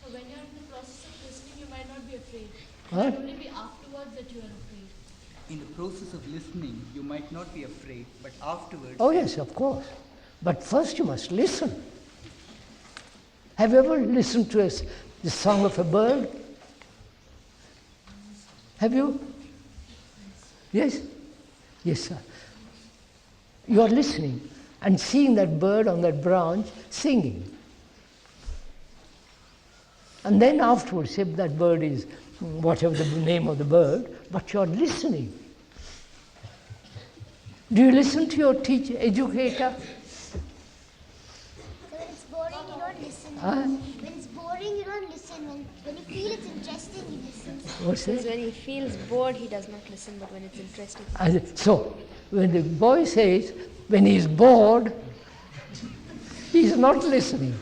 So when you're in the process of listening, you might not be afraid. It Huh? might only be afterwards that you are afraid. In the process of listening, you might not be afraid, but afterwards... Oh yes, of course. But first you must listen. Have you ever listened to the song of a bird? Have you? Yes? Yes, sir. You are listening and seeing that bird on that branch singing. And then afterwards, if that bird is whatever the name of the bird, but you are listening. Do you listen to your teacher, educator? When it's boring, you don't listen. Huh? When it's boring, you don't listen. When you feel it's interesting, you listen. What's Because that? when he feels bored, he does not listen, but when it's interesting. So, when the boy says, when he's bored, he's not listening.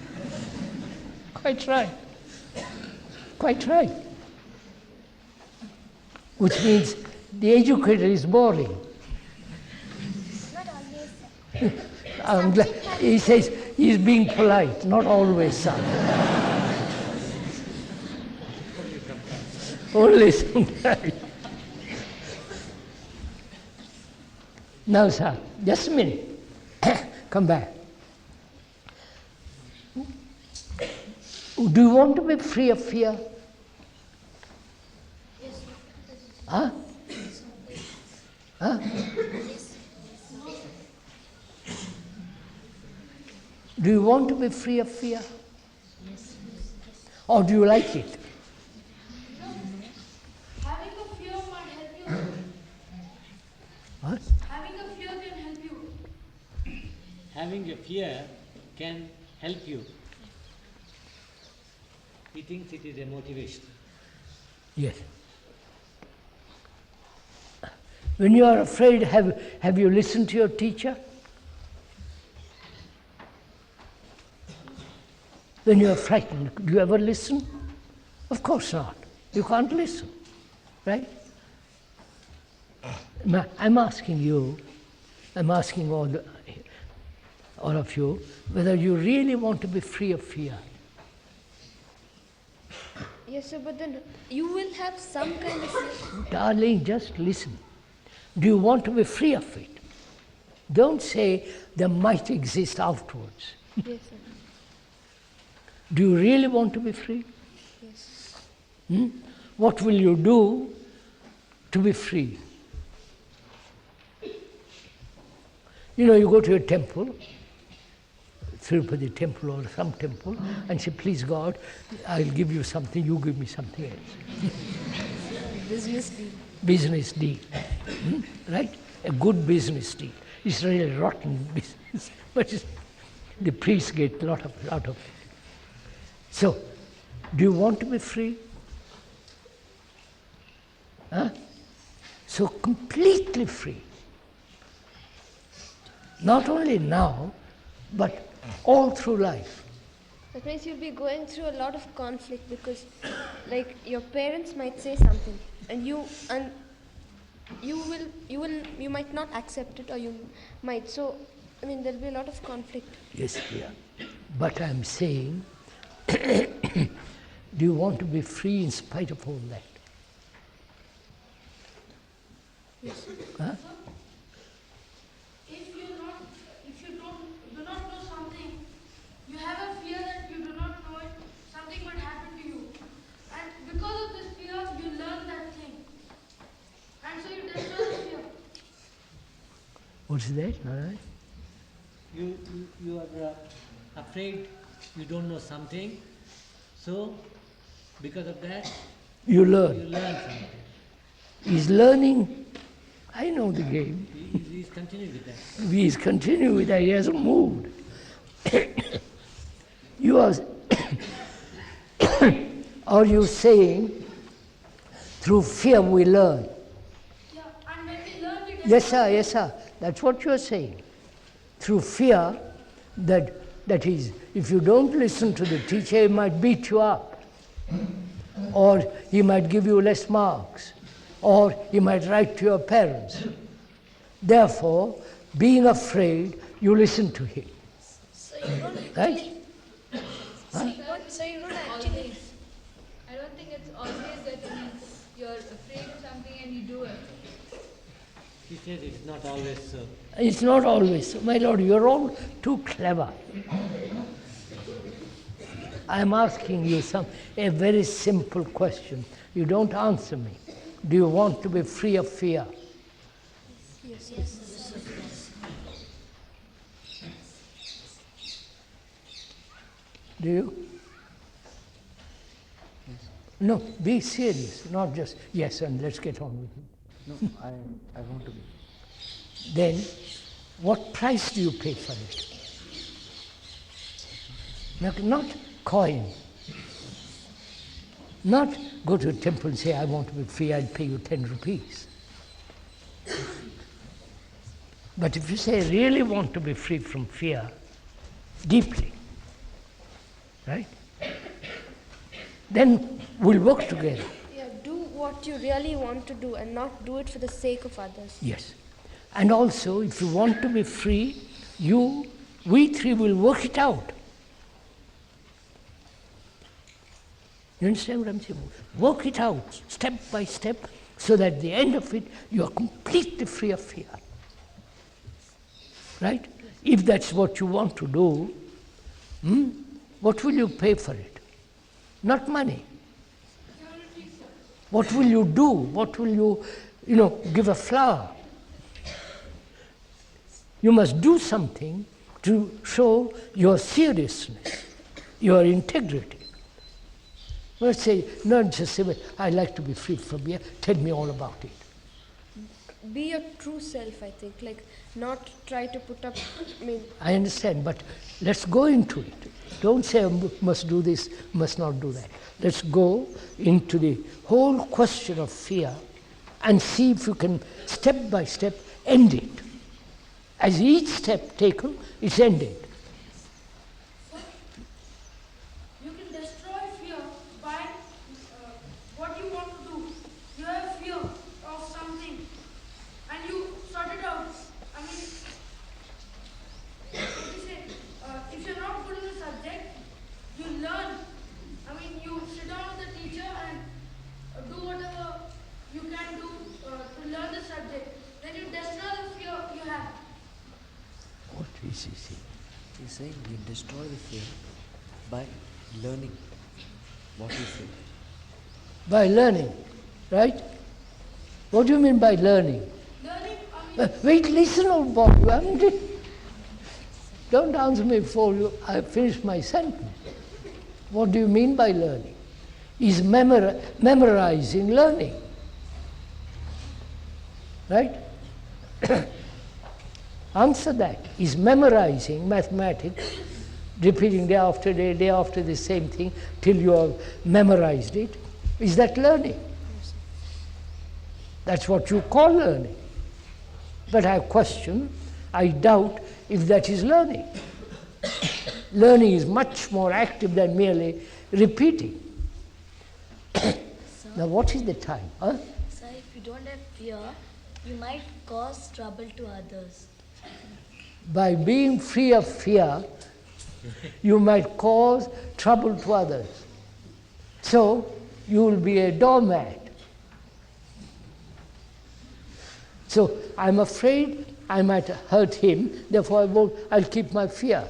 Quite right. Quite right. Which means the educator is boring. Not always. I'm glad. He says he's being polite, not always, son. Only sometimes. Now, sir, just a minute. Come back. Do you want to be free of fear? Yes. Huh? Huh? Do you want to be free of fear? Yes. Or do you like it? Having a fear might help you. What? Having a fear can help you. Having a fear can help you. He thinks it is a motivation. Yes. When you are afraid, have you listened to your teacher? When you are frightened, do you ever listen? Of course not. You can't listen, right? I'm asking you, I'm asking all of you, whether you really want to be free of fear. Yes, sir, but then you will have some kind of fear. Darling, just listen. Do you want to be free of it? Don't say there might exist afterwards. Yes, sir. Do you really want to be free? Yes. What will you do to be free? You know, you go to a temple, Tirupati temple or some temple, and say, please God, I'll give you something, you give me something else. Business deal. Business deal. Right? A good business deal. It's really rotten business, but the priests get a lot of it. So, do you want to be free? So completely free. Not only now, but all through life. That means you'll be going through a lot of conflict because, like, your parents might say something, and you might not accept it, or you might. So, I mean, there'll be a lot of conflict. Yes, yeah. But I'm saying, do you want to be free in spite of all that? Yes. Huh? If you do not know something, you have a fear that you do not know it, something might happen to you. And because of this fear, you learn that thing. And so you destroy the fear. What's that? All right. You are afraid you don't know something, so because of that, You learn. you learn something. He's learning. I know the game. He's continuing with that. He's continuing with that. He hasn't moved. Are you saying through fear we learn? Yeah, and when we learn, we Yes, sir. Yes, sir. That's what you're saying. Through fear, that is, if you don't listen to the teacher, he might beat you up, or he might give you less marks, or he might write to your parents. Therefore, being afraid, you listen to him. So you don't Right? So you don't actually. I don't think it's always that you're afraid of something and you do it. He says it's not always so. It's not always so. My Lord, you're all too clever. I'm asking you a very simple question. You don't answer me. Do you want to be free of fear? Yes, yes. Do you? No, be serious, not just yes, and let's get on with it. No, I want to be. Then, what price do you pay for it? Not coin. Not go to a temple and say, I want to be free, I'll pay you 10 rupees. But if you say, I really want to be free from fear, deeply, right? Then we'll work together. Yeah, do what you really want to do and not do it for the sake of others. Yes. And also, if you want to be free, we three will work it out. You understand what I'm saying? Work it out, step by step, so that at the end of it, you are completely free of fear. Right? If that's what you want to do, what will you pay for it? Not money. What will you do? What will you give a flower? You must do something to show your seriousness, your integrity. Let's say, not just say, I'd like to be free from here, tell me all about it. Be your true self, I think, like not try to put up, I understand, but let's go into it. Don't say, must do this, must not do that. Let's go into the whole question of fear and see if you can, step by step, end it. As each step taken, it's ended. You can destroy fear by what you want to do. You have fear of something and you sort it out. I mean, what you say, if you're not good in the subject, you learn. I mean, you sit down with the teacher and do whatever you can do to learn the subject. Then you destroy the fear you have. see. He's saying we destroy the fear by learning what we feel. By learning, right? What do you mean by learning? Learning, I mean, Wait, listen, old boy. You haven't. Don't answer me before I finish my sentence. What do you mean by learning? Is memorizing learning, right? Answer that. Is memorizing mathematics, repeating day after day the same thing till you have memorized it, is that learning? That's what you call learning. But I question, I doubt if that is learning. Learning is much more active than merely repeating. Now what is the time? Huh? Sir, if you don't have fear, you might cause trouble to others. By being free of fear, you might cause trouble to others. So you will be a doormat. So I'm afraid I might hurt him, therefore I'll keep my fear.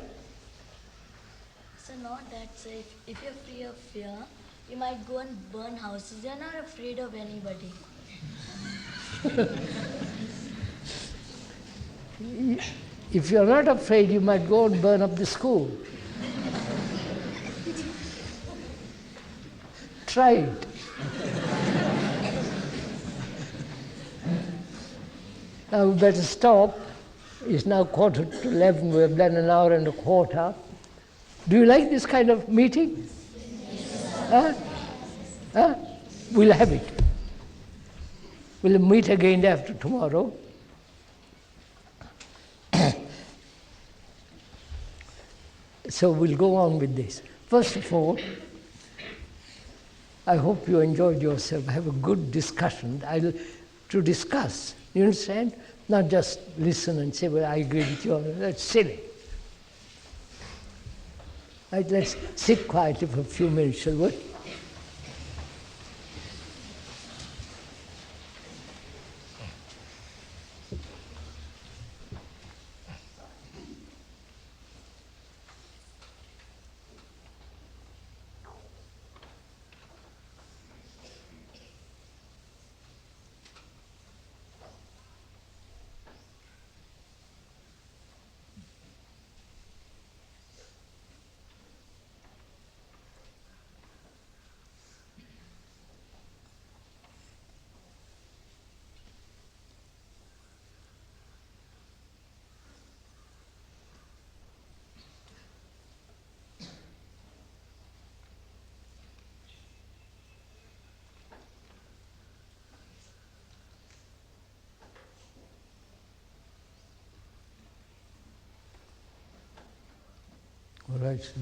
So not that, sir. If you're free of fear, you might go and burn houses. You're not afraid of anybody. If you're not afraid, you might go and burn up the school. Try it. Now we better stop. It's now 11:15. We've done an hour and a quarter. Do you like this kind of meeting? Huh? Huh? We'll have it. We'll meet again after tomorrow. So we'll go on with this. First of all, I hope you enjoyed yourself. Have a good discussion. To discuss, you understand? Not just listen and say, well, I agree with you. That's silly. Right, let's sit quietly for a few minutes, shall we? All right, sir.